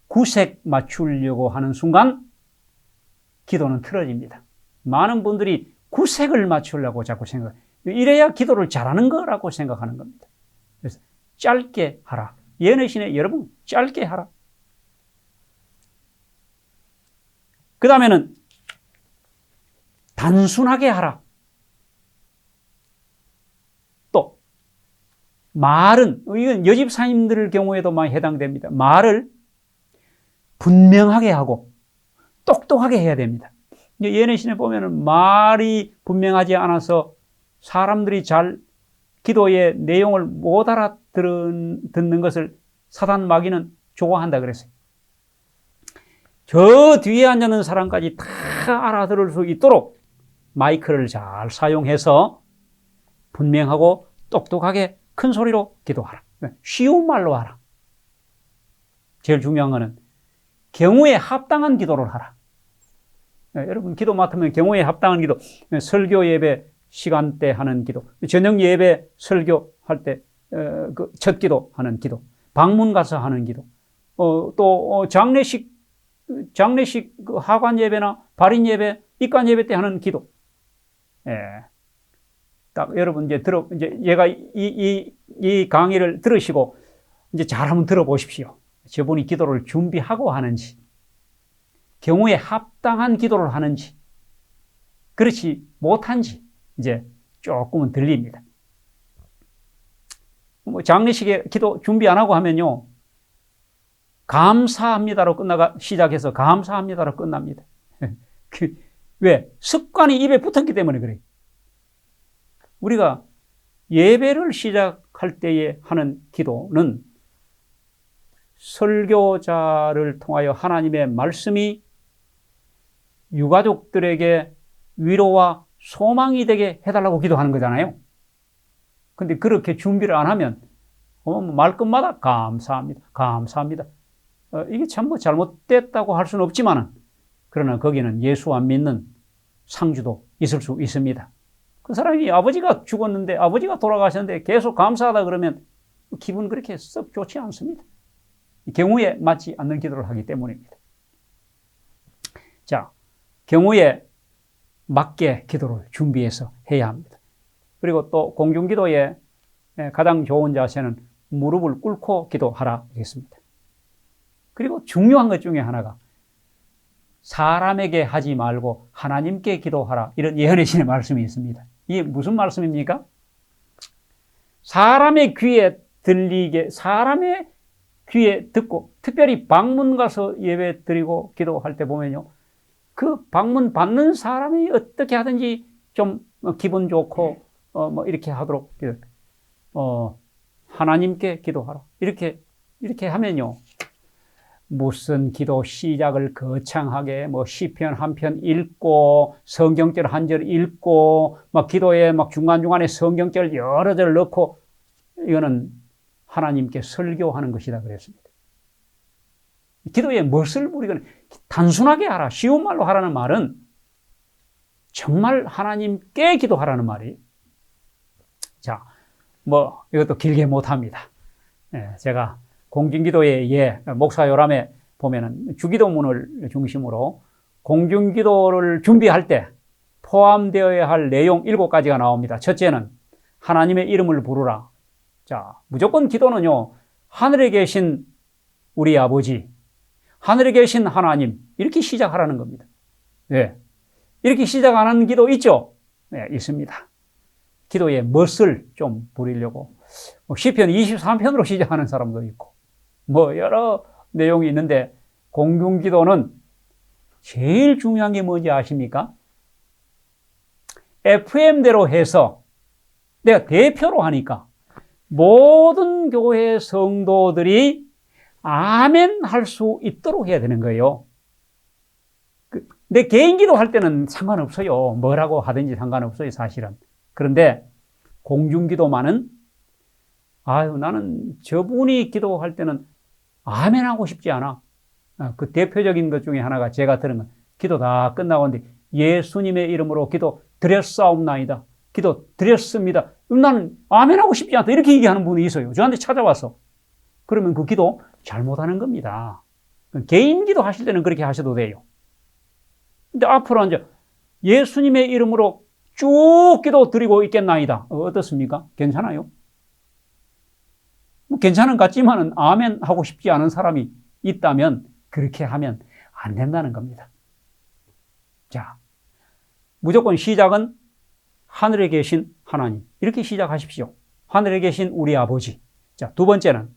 구색 맞추려고 하는 순간 기도는 틀어집니다. 많은 분들이 구색을 맞추려고 자꾸 생각해요. 이래야 기도를 잘하는 거라고 생각하는 겁니다. 그래서 짧게 하라. 예내신에 여러분 짧게 하라. 그 다음에는 단순하게 하라. 또 말은 이건 여집사님들 경우에도 많이 해당됩니다. 말을 분명하게 하고 똑똑하게 해야 됩니다. 예내신에 보면은 말이 분명하지 않아서 사람들이 잘 기도의 내용을 못 알아듣는 것을 사단 마귀는 좋아한다 그랬어요. 저 뒤에 앉아 있는 사람까지 다 알아들을 수 있도록 마이크를 잘 사용해서 분명하고 똑똑하게 큰 소리로 기도하라. 쉬운 말로 하라. 제일 중요한 거는 경우에 합당한 기도를 하라. 여러분 기도 맡으면 경우에 합당한 기도, 설교 예배 시간대 하는 기도, 저녁 예배 설교할 때 그 첫 기도 하는 기도, 방문 가서 하는 기도, 또 장례식 그 하관 예배나 발인 예배, 입관 예배 때 하는 기도. 예. 딱 여러분 이제 얘가 이 강의를 들으시고 이제 잘 한번 들어보십시오. 저분이 기도를 준비하고 하는지, 경우에 합당한 기도를 하는지, 그렇지 못한지 이제 조금은 들립니다. 뭐 장례식에 기도 준비 안 하고 하면요, 감사합니다로 시작해서 감사합니다로 끝납니다. 왜? 습관이 입에 붙었기 때문에 그래요. 우리가 예배를 시작할 때에 하는 기도는 설교자를 통하여 하나님의 말씀이 유가족들에게 위로와 소망이 되게 해달라고 기도하는 거잖아요. 근데 그렇게 준비를 안 하면 말끝마다 감사합니다, 감사합니다. 이게 참 뭐 잘못됐다고 할 수는 없지만은, 그러나 거기는 예수 안 믿는 상주도 있을 수 있습니다. 그 사람이 아버지가 죽었는데, 아버지가 돌아가셨는데 계속 감사하다 그러면 기분 그렇게 썩 좋지 않습니다. 경우에 맞지 않는 기도를 하기 때문입니다. 자, 경우에 맞게 기도를 준비해서 해야 합니다. 그리고 또 공중기도에 가장 좋은 자세는 무릎을 꿇고 기도하라 되겠습니다. 그리고 중요한 것 중에 하나가 사람에게 하지 말고 하나님께 기도하라, 이런 예언의 신의 말씀이 있습니다. 이게 무슨 말씀입니까? 사람의 귀에 들리게, 사람의 귀에 듣고, 특별히 방문 가서 예배 드리고 기도할 때 보면요, 그 방문 받는 사람이 어떻게 하든지 좀 기분 좋고 뭐 이렇게 하도록 하나님께 기도하라, 이렇게 하면요, 무슨 기도 시작을 거창하게 뭐 시편 한 편 읽고 성경절 한 절 읽고 막 기도에 막 중간중간에 성경절 여러 절 넣고, 이거는 하나님께 설교하는 것이다 그랬습니다. 기도에 무엇을 우리가 단순하게 하라, 쉬운 말로 하라는 말은 정말 하나님께 기도하라는 말이. 자, 뭐 이것도 길게 못합니다. 제가 공중기도의 목사 요람에 보면은 주기도문을 중심으로 공중기도를 준비할 때 포함되어야 할 내용 7가지가 나옵니다. 첫째는 하나님의 이름을 부르라. 자, 무조건 기도는요, 하늘에 계신 우리 아버지, 하늘에 계신 하나님, 이렇게 시작하라는 겁니다. 네. 이렇게 시작 안 하는 기도 있죠? 네, 있습니다. 기도에 멋을 좀 부리려고 시편 23편으로 시작하는 사람도 있고 뭐 여러 내용이 있는데, 공중기도는 제일 중요한 게 뭔지 아십니까? FM대로 해서 내가 대표로 하니까 모든 교회 성도들이 아멘 할 수 있도록 해야 되는 거예요. 내 개인 기도할 때는 상관없어요. 뭐라고 하든지 상관없어요, 사실은. 그런데 공중기도만은 나는 저분이 기도할 때는 아멘 하고 싶지 않아. 그 대표적인 것 중에 하나가 제가 들은 건, 기도 다 끝나고 있는데 예수님의 이름으로 기도 드렸사옵나이다, 기도 드렸습니다, 나는 아멘 하고 싶지 않다, 이렇게 얘기하는 분이 있어요. 저한테 찾아와서. 그러면 그 기도 잘못하는 겁니다. 개인 기도 하실 때는 그렇게 하셔도 돼요. 근데 앞으로 이제 예수님의 이름으로 쭉 기도 드리고 있겠나이다, 어떻습니까? 괜찮아요? 뭐 괜찮은 것 같지만은 아멘 하고 싶지 않은 사람이 있다면 그렇게 하면 안 된다는 겁니다. 자, 무조건 시작은 하늘에 계신 하나님, 이렇게 시작하십시오. 하늘에 계신 우리 아버지. 자, 두 번째는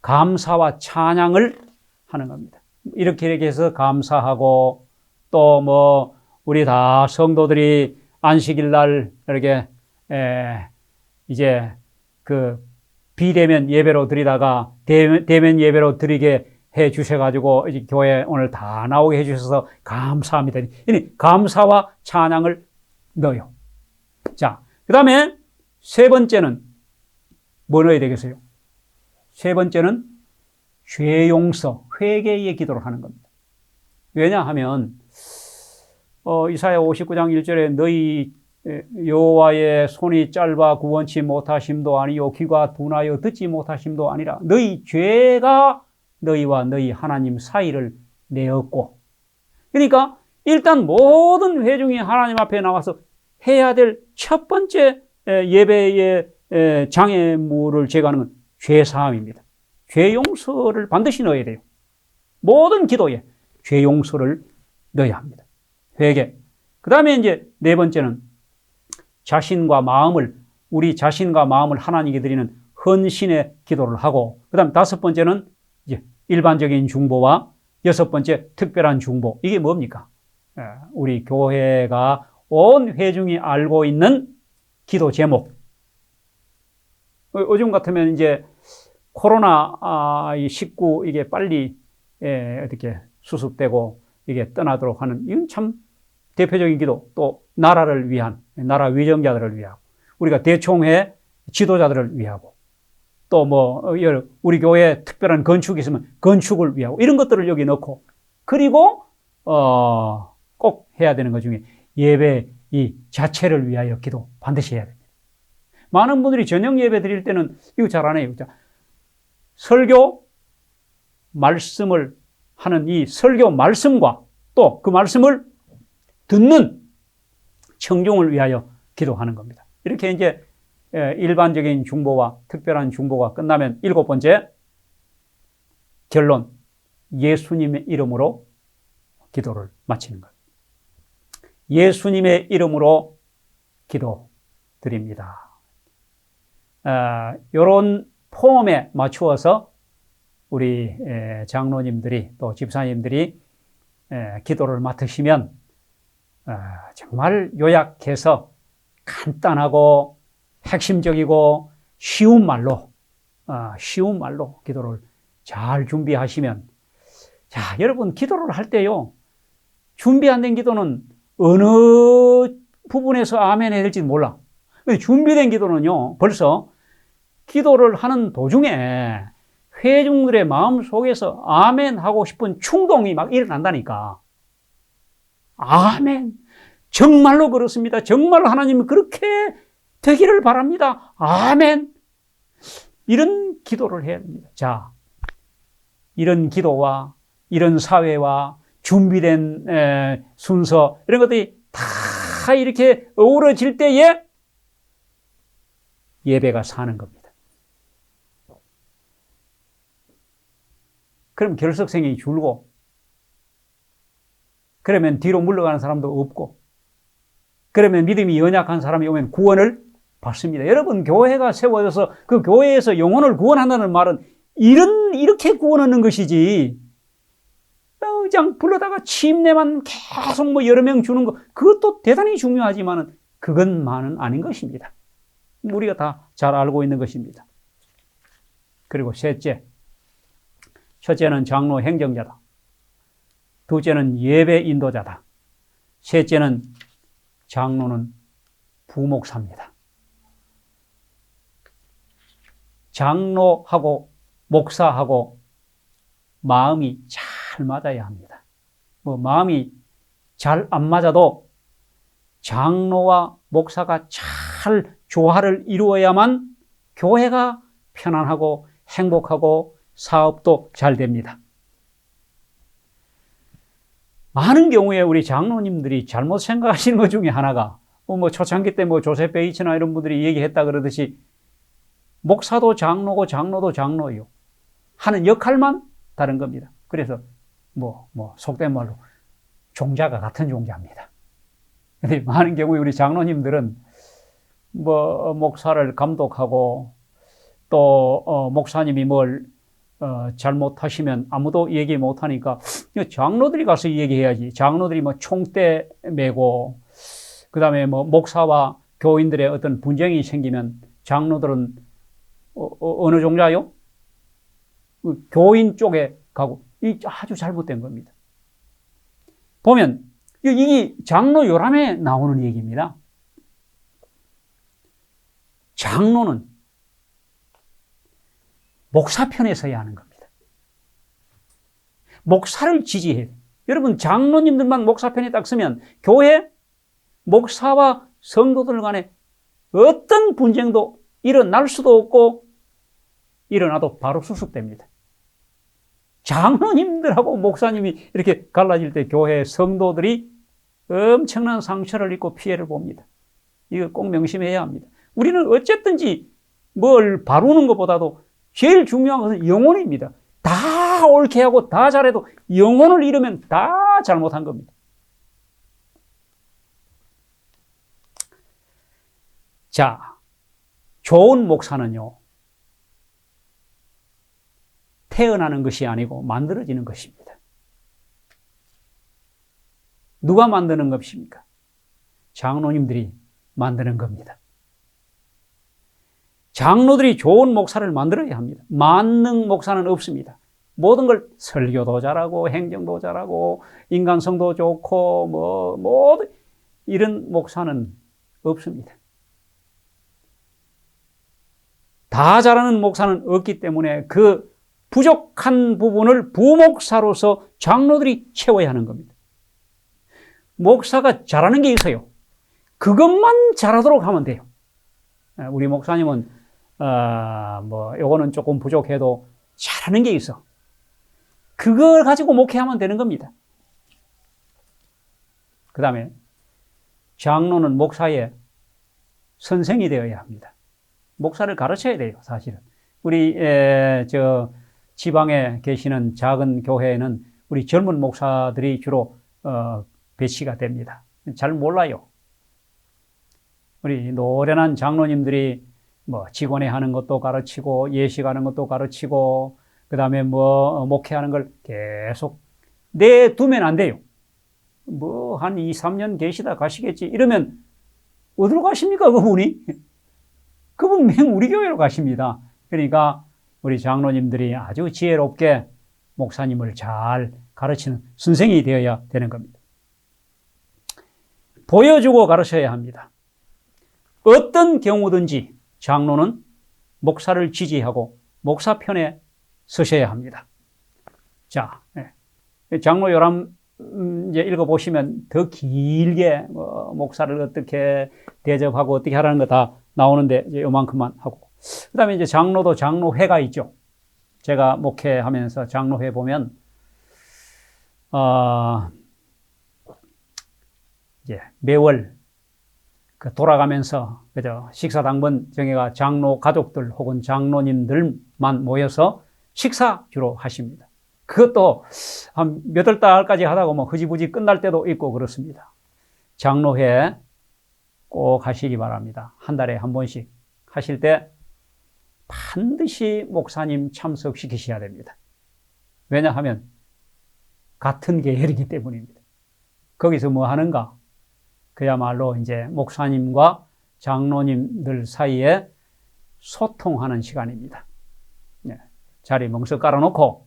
감사와 찬양을 하는 겁니다. 이렇게 해서 감사하고, 또 뭐 우리 다 성도들이 안식일 날 이렇게 이제 그 비대면 예배로 드리다가 대면 예배로 드리게 해 주셔가지고 이제 교회 오늘 다 나오게 해 주셔서 감사합니다. 감사와 찬양을 넣어요. 자, 그 다음에 세 번째는 뭐 넣어야 되겠어요? 세 번째는 죄 용서, 회개의 기도를 하는 겁니다. 왜냐하면 이사야 59장 1절에 너희 여호와의 손이 짧아 구원치 못하심도 아니요 귀가 둔하여 듣지 못하심도 아니라 너희 죄가 너희와 너희 하나님 사이를 내었고. 그러니까 일단 모든 회중이 하나님 앞에 나와서 해야 될 첫 번째 예배의 장애물을 제거하는 건 죄사함입니다. 죄 용서를 반드시 넣어야 돼요. 모든 기도에. 죄 용서를 넣어야 합니다. 회개. 그 다음에 이제 네 번째는 우리 자신과 마음을 하나님께 드리는 헌신의 기도를 하고, 그 다음 다섯 번째는 이제 일반적인 중보와 여섯 번째 특별한 중보. 이게 뭡니까? 우리 교회가 온 회중이 알고 있는 기도 제목. 요즘 같으면 이제 코로나19 이게 빨리 어떻게 수습되고 이게 떠나도록 하는, 이건 참 대표적인 기도. 또 나라를 위한, 나라 위정자들을 위하고, 우리가 대총회 지도자들을 위하고, 또 우리 교회에 특별한 건축이 있으면 건축을 위하고, 이런 것들을 여기 넣고, 그리고 꼭 해야 되는 것 중에 예배 이 자체를 위하여 기도 반드시 해야 됩니다. 많은 분들이 저녁 예배 드릴 때는 이거 잘 안 해요. 설교 말씀을 하는 이 설교 말씀과 또 그 말씀을 듣는 청중을 위하여 기도하는 겁니다. 이렇게 이제 일반적인 중보와 특별한 중보가 끝나면 일곱 번째 결론, 예수님의 이름으로 기도를 마치는 것. 예수님의 이름으로 기도 드립니다. 이런 폼에 맞추어서 우리 장로님들이 또 집사님들이 기도를 맡으시면 정말 요약해서 간단하고 핵심적이고 쉬운 말로 기도를 잘 준비하시면, 자, 여러분 기도를 할 때요, 준비 안 된 기도는 어느 부분에서 아멘 해야 될지 몰라. 준비된 기도는요, 벌써 기도를 하는 도중에 회중들의 마음 속에서 아멘 하고 싶은 충동이 막 일어난다니까. 아멘. 정말로 그렇습니다. 정말로 하나님이 그렇게 되기를 바랍니다. 아멘. 이런 기도를 해야 됩니다. 자, 이런 기도와 이런 사회와 준비된 순서, 이런 것들이 다 이렇게 어우러질 때에 예배가 사는 겁니다. 그럼 결석생이 줄고, 그러면 뒤로 물러가는 사람도 없고, 그러면 믿음이 연약한 사람이 오면 구원을 받습니다. 여러분, 교회가 세워져서 그 교회에서 영혼을 구원한다는 말은 이렇게 구원 얻는 것이지, 그냥 불러다가 침례만 계속 여러 명 주는 거, 그것도 대단히 중요하지만은 그것만은 아닌 것입니다. 우리가 다 잘 알고 있는 것입니다. 그리고 첫째는 장로 행정자다. 둘째는 예배 인도자다. 셋째는 장로는 부목사입니다. 장로하고 목사하고 마음이 잘 맞아야 합니다. 마음이 잘 안 맞아도 장로와 목사가 잘 조화를 이루어야만 교회가 편안하고 행복하고 사업도 잘 됩니다. 많은 경우에 우리 장로님들이 잘못 생각하시는 것 중에 하나가, 초창기 때 조셉 베이츠나 이런 분들이 얘기했다 그러듯이 목사도 장로고 장로도 장로요 하는 역할만 다른 겁니다. 그래서 속된 말로 종자가 같은 종자입니다. 근데 많은 경우에 우리 장로님들은 목사를 감독하고 또 목사님이 뭘 잘못하시면 아무도 얘기 못하니까 장로들이 가서 얘기해야지. 장로들이 총대 메고, 그 다음에 목사와 교인들의 어떤 분쟁이 생기면 장로들은 어느 종자요? 교인 쪽에 가고, 이 아주 잘못된 겁니다. 보면 이게 장로 요람에 나오는 얘기입니다. 장로는 목사 편에 서야 하는 겁니다. 목사를 지지해야 돼요. 여러분, 장로님들만 목사 편에 딱 서면 교회 목사와 성도들 간에 어떤 분쟁도 일어날 수도 없고, 일어나도 바로 수습됩니다. 장로님들하고 목사님이 이렇게 갈라질 때 교회 성도들이 엄청난 상처를 입고 피해를 봅니다. 이거 꼭 명심해야 합니다. 우리는 어쨌든지 뭘 바루는 것보다도 제일 중요한 것은 영혼입니다. 다 옳게 하고 다 잘해도 영혼을 잃으면 다 잘못한 겁니다. 자, 좋은 목사는요, 태어나는 것이 아니고 만들어지는 것입니다. 누가 만드는 것입니까? 장로님들이 만드는 겁니다. 장로들이 좋은 목사를 만들어야 합니다. 만능 목사는 없습니다. 모든 걸 설교도 잘하고 행정도 잘하고 인간성도 좋고 모든 이런 목사는 없습니다. 다 잘하는 목사는 없기 때문에 그 부족한 부분을 부목사로서 장로들이 채워야 하는 겁니다. 목사가 잘하는 게 있어요. 그것만 잘하도록 하면 돼요. 우리 목사님은 요거는 조금 부족해도 잘하는 게 있어. 그걸 가지고 목회하면 되는 겁니다. 그 다음에 장로는 목사의 선생이 되어야 합니다. 목사를 가르쳐야 돼요, 사실은. 우리 지방에 계시는 작은 교회에는 우리 젊은 목사들이 주로 배치가 됩니다. 잘 몰라요. 우리 노련한 장로님들이 직원회 하는 것도 가르치고 예식하는 것도 가르치고 그 다음에 목회하는 걸 계속 내두면 안 돼요. 한 2, 3년 계시다 가시겠지. 이러면 어디로 가십니까, 그분이? 그분 맨 우리 교회로 가십니다. 그러니까 우리 장로님들이 아주 지혜롭게 목사님을 잘 가르치는 선생이 되어야 되는 겁니다. 보여주고 가르쳐야 합니다. 어떤 경우든지 장로는 목사를 지지하고 목사 편에 서셔야 합니다. 자, 장로 요람 이제 읽어보시면 더 길게 목사를 어떻게 대접하고 어떻게 하라는 거 다 나오는데 이제 요만큼만 하고, 그 다음에 이제 장로도 장로회가 있죠. 제가 목회하면서 장로회 보면 이제 매월 돌아가면서 그죠, 식사 당번 정해가 장로 가족들 혹은 장로님들만 모여서 식사 주로 하십니다. 그것도 한 몇 월 달까지 하다가 흐지부지 끝날 때도 있고 그렇습니다. 장로회 꼭 하시기 바랍니다. 한 달에 한 번씩 하실 때 반드시 목사님 참석시키셔야 됩니다. 왜냐하면 같은 계열이기 때문입니다. 거기서 뭐 하는가? 그야말로 이제 목사님과 장로님들 사이에 소통하는 시간입니다. 자리 멍석 깔아놓고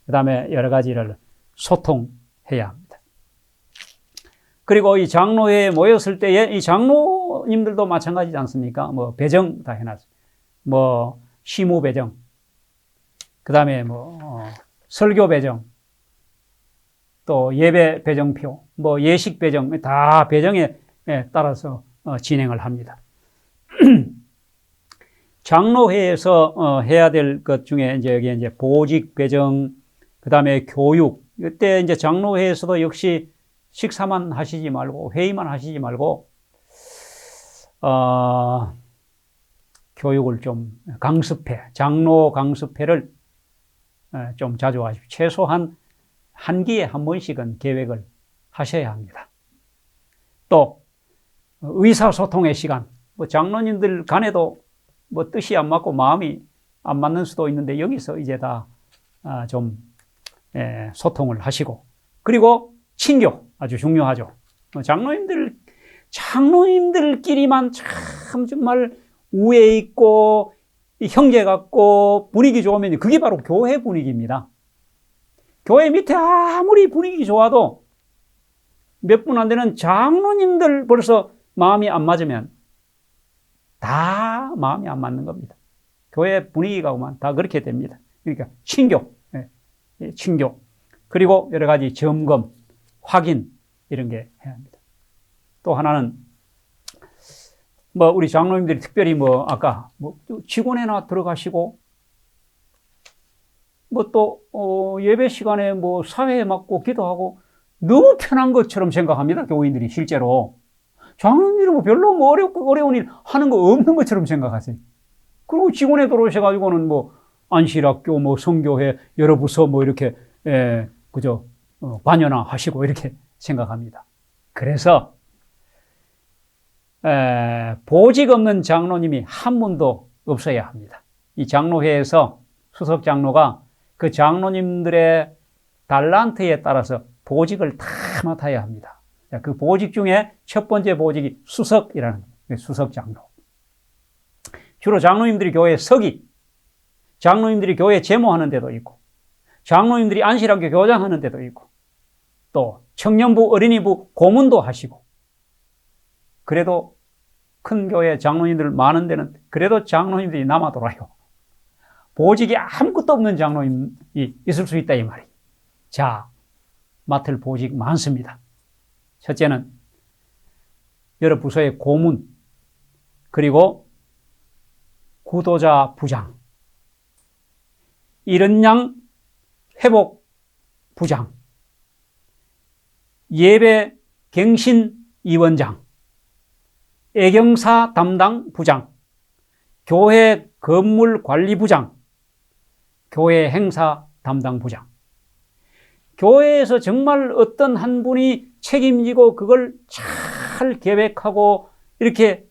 그 다음에 여러 가지를 소통해야 합니다. 그리고 이 장로회에 모였을 때에 이 장로님들도 마찬가지지 않습니까? 배정 다 해놨어요. 시무 배정, 그 다음에 설교 배정, 또 예배 배정표, 예식 배정, 다 배정에 따라서 진행을 합니다. 장로회에서 해야 될 것 중에 이제 보직 배정, 그 다음에 교육. 이때 이제 장로회에서도 역시 식사만 하시지 말고, 회의만 하시지 말고, 교육을 좀 장로 강습회를 좀 자주 하십시오. 최소한 한 기에 한 번씩은 계획을 하셔야 합니다. 또, 의사소통의 시간. 장로님들 간에도 뜻이 안 맞고 마음이 안 맞는 수도 있는데 여기서 이제 다 좀 소통을 하시고, 그리고 친교 아주 중요하죠. 장로님들끼리만 참 정말 우애 있고 형제 같고 분위기 좋으면 그게 바로 교회 분위기입니다. 교회 밑에 아무리 분위기 좋아도 몇 분 안 되는 장로님들 벌써 마음이 안 맞으면 다 마음이 안 맞는 겁니다. 교회 분위기가 오면 다 그렇게 됩니다. 그러니까 친교, 친교, 그리고 여러 가지 점검, 확인 이런 게 해야 합니다. 또 하나는 우리 장로님들이 특별히 아까 직원회나 들어가시고 또 예배 시간에 사회에 맡고 기도하고 너무 편한 것처럼 생각합니다. 교인들이 실제로 장로님들은 별로 어려운 일 하는 거 없는 것처럼 생각하세요. 그리고 직원회 들어오셔가지고는 안실학교, 뭐 성교회 여러 부서 뭐 이렇게 그저 관여나 하시고 이렇게 생각합니다. 그래서 보직 없는 장로님이 한 분도 없어야 합니다. 이 장로회에서 수석 장로가 그 장로님들의 달란트에 따라서 보직을 다 맡아야 합니다. 그 보직 중에 첫 번째 보직이 수석이라는 거예요. 수석 장로. 주로 장로님들이 교회 서기, 장로님들이 교회 제모하는 데도 있고, 장로님들이 안실학교 교장하는 데도 있고, 또 청년부, 어린이부 고문도 하시고, 그래도 큰 교회 장로님들 많은 데는 그래도 장로님들이 남아 돌아요. 보직이 아무것도 없는 장로님이 있을 수 있다 이 말이에요. 자, 맡을 보직 많습니다. 첫째는 여러 부서의 고문, 그리고 구도자 부장, 이른양 회복 부장, 예배 갱신 위원장, 애경사 담당 부장, 교회 건물 관리 부장, 교회 행사 담당 부장. 교회에서 정말 어떤 한 분이 책임지고 그걸 잘 계획하고 이렇게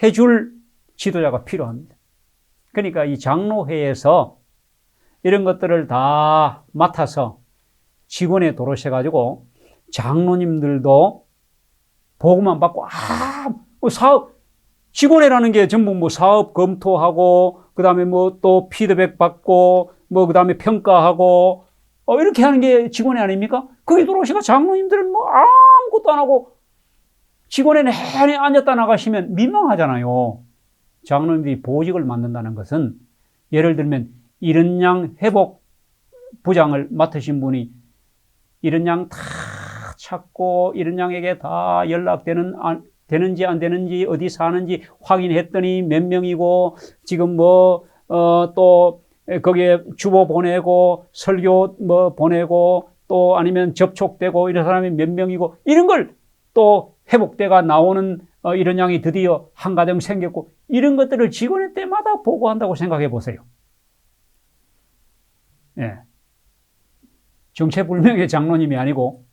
해줄 지도자가 필요합니다. 그러니까 이 장로회에서 이런 것들을 다 맡아서 직원에 도로셔가지고 장로님들도 보고만 받고 사업 직원회라는 게 전부 뭐 사업 검토하고 그다음에 뭐 또 피드백 받고 뭐 그다음에 평가하고 이렇게 하는 게 직원회 아닙니까? 거기 들어오시가 장로님들은 뭐 아무것도 안 하고 직원회 내내 앉았다 나가시면 민망하잖아요. 장로님들이 보직을 맡는다는 것은 예를 들면 이런 양 회복 부장을 맡으신 분이 이런 양 다 찾고 이런 양에게 다 연락되는 되는지 안 되는지 어디 사는지 확인했더니 몇 명이고 지금 또 거기에 주보 보내고 설교 보내고 또 아니면 접촉되고 이런 사람이 몇 명이고 이런 걸 또 회복대가 나오는 이런 양이 드디어 한 가정 생겼고 이런 것들을 직원회 때마다 보고한다고 생각해 보세요. 예. 정체불명의 장로님이 아니고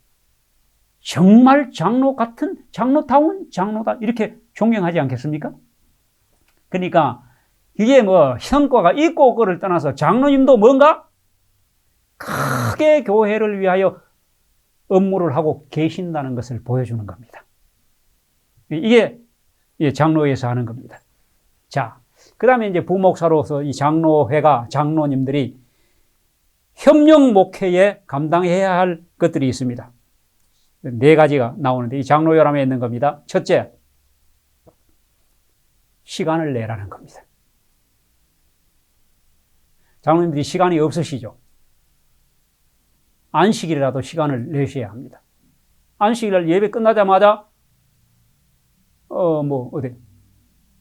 정말 장로 같은 장로다운 장로다 이렇게 존경하지 않겠습니까? 그러니까 이게 뭐 성과가 있고 없고를 떠나서 장로님도 뭔가 크게 교회를 위하여 업무를 하고 계신다는 것을 보여주는 겁니다. 이게 장로회에서 하는 겁니다. 자, 그 다음에 이제 부목사로서 이 장로회가 장로님들이 협력 목회에 감당해야 할 것들이 있습니다. 네 가지가 나오는데 이 장로혈함에 있는 겁니다. 첫째, 시간을 내라는 겁니다. 장로님들이 시간이 없으시죠? 안식일이라도 시간을 내셔야 합니다. 안식일날 예배 끝나자마자 어디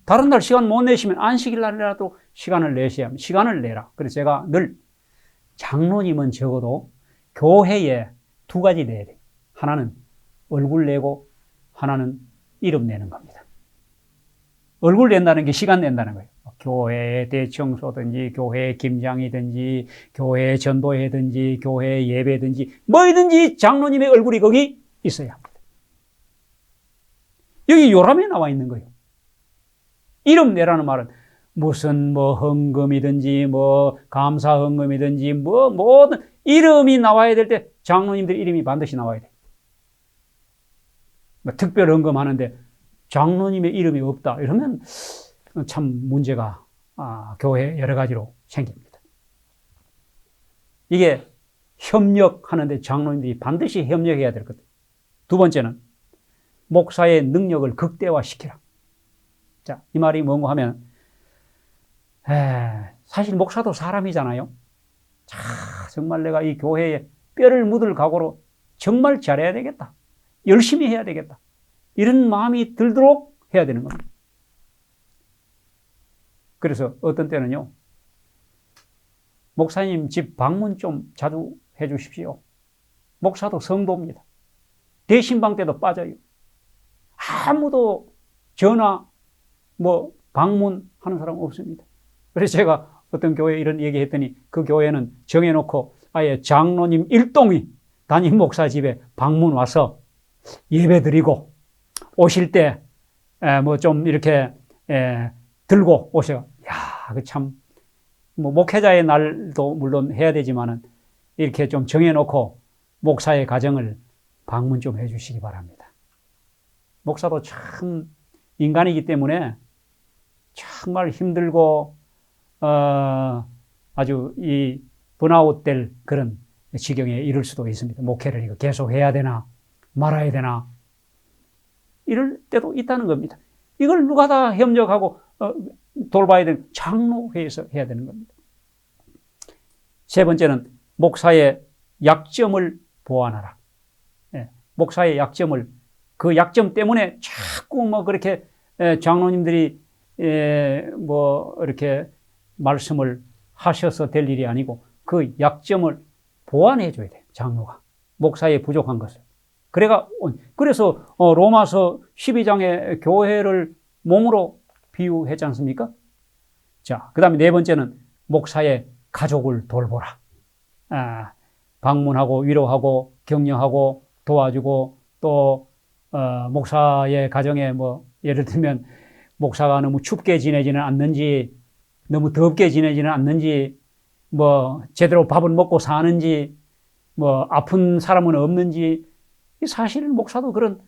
다른 날 시간 못 내시면 안식일날이라도 시간을 내셔야 합니다. 시간을 내라. 그래서 제가 늘 장로님은 적어도 교회에 두 가지 내야 돼요. 하나는 얼굴 내고 하나는 이름 내는 겁니다. 얼굴 낸다는 게 시간 낸다는 거예요. 교회 대청소든지 교회 김장이든지 교회 전도회든지 교회 예배든지 뭐든지 장로님의 얼굴이 거기 있어야 합니다. 여기 요람에 나와 있는 거예요. 이름 내라는 말은 무슨 헌금이든지 감사 헌금이든지 모든 이름이 나와야 될 때 장로님들 이름이 반드시 나와야 돼요. 특별 헌금하는데 장로님의 이름이 없다 이러면 참 문제가 교회에 여러 가지로 생깁니다. 이게 협력하는데 장로님들이 반드시 협력해야 될 것. 두 번째는 목사의 능력을 극대화시키라. 자, 이 말이 뭔가 하면 사실 목사도 사람이잖아요. 자, 정말 내가 이 교회에 뼈를 묻을 각오로 정말 잘해야 되겠다. 열심히 해야 되겠다. 이런 마음이 들도록 해야 되는 겁니다. 그래서 어떤 때는요, 목사님 집 방문 좀 자주 해 주십시오. 목사도 성도입니다. 대신방 때도 빠져요. 아무도 전화, 방문하는 사람 없습니다. 그래서 제가 어떤 교회 이런 얘기했더니 그 교회는 정해놓고 아예 장로님 일동이 담임 목사 집에 방문 와서 예배 드리고 오실 때 뭐 좀 이렇게 들고 오셔. 야, 그 참 뭐 목회자의 날도 물론 해야 되지만은 이렇게 좀 정해놓고 목사의 가정을 방문 좀 해주시기 바랍니다. 목사도 참 인간이기 때문에 정말 힘들고 아주 이 번아웃 될 그런 지경에 이를 수도 있습니다. 목회를 이거 계속 해야 되나 말아야 되나 이럴 때도 있다는 겁니다. 이걸 누가 다 협력하고 돌봐야 되는 장로회에서 해야 되는 겁니다. 세 번째는 목사의 약점을 보완하라. 목사의 약점을 그 약점 때문에 자꾸 뭐 그렇게 장로님들이 뭐 이렇게 말씀을 하셔서 될 일이 아니고 그 약점을 보완해 줘야 돼요. 장로가 목사의 부족한 것을. 그래서 로마서 12장에 교회를 몸으로 비유했지 않습니까? 자, 그 다음에 네 번째는 목사의 가족을 돌보라. 방문하고 위로하고 격려하고 도와주고 또 목사의 가정에 뭐 예를 들면 목사가 너무 춥게 지내지는 않는지 너무 덥게 지내지는 않는지 뭐 제대로 밥을 먹고 사는지 뭐 아픈 사람은 없는지 사실 목사도 그런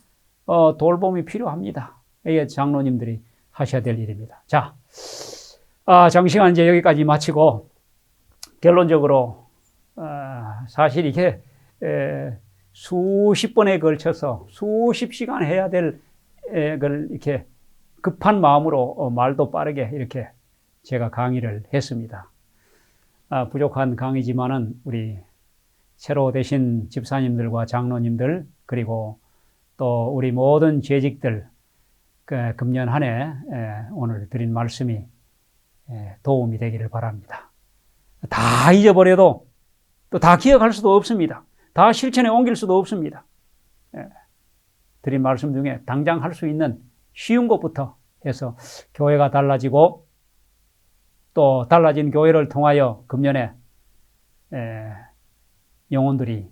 돌봄이 필요합니다. 이게 장로님들이 하셔야 될 일입니다. 자, 장시간 이제 여기까지 마치고 결론적으로 사실 이게 수십 번에 걸쳐서 수십 시간 해야 될 걸 이렇게 급한 마음으로 말도 빠르게 이렇게 제가 강의를 했습니다. 부족한 강의지만은 우리 새로 되신 집사님들과 장로님들 그리고 또 우리 모든 재직들 금년 한 해 오늘 드린 말씀이 도움이 되기를 바랍니다. 다 잊어버려도 또 다 기억할 수도 없습니다. 다 실천에 옮길 수도 없습니다. 드린 말씀 중에 당장 할 수 있는 쉬운 것부터 해서 교회가 달라지고 또 달라진 교회를 통하여 금년에 영혼들이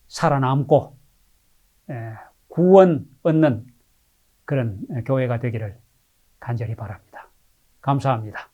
살아남고 구원 얻는 그런 교회가 되기를 간절히 바랍니다. 감사합니다.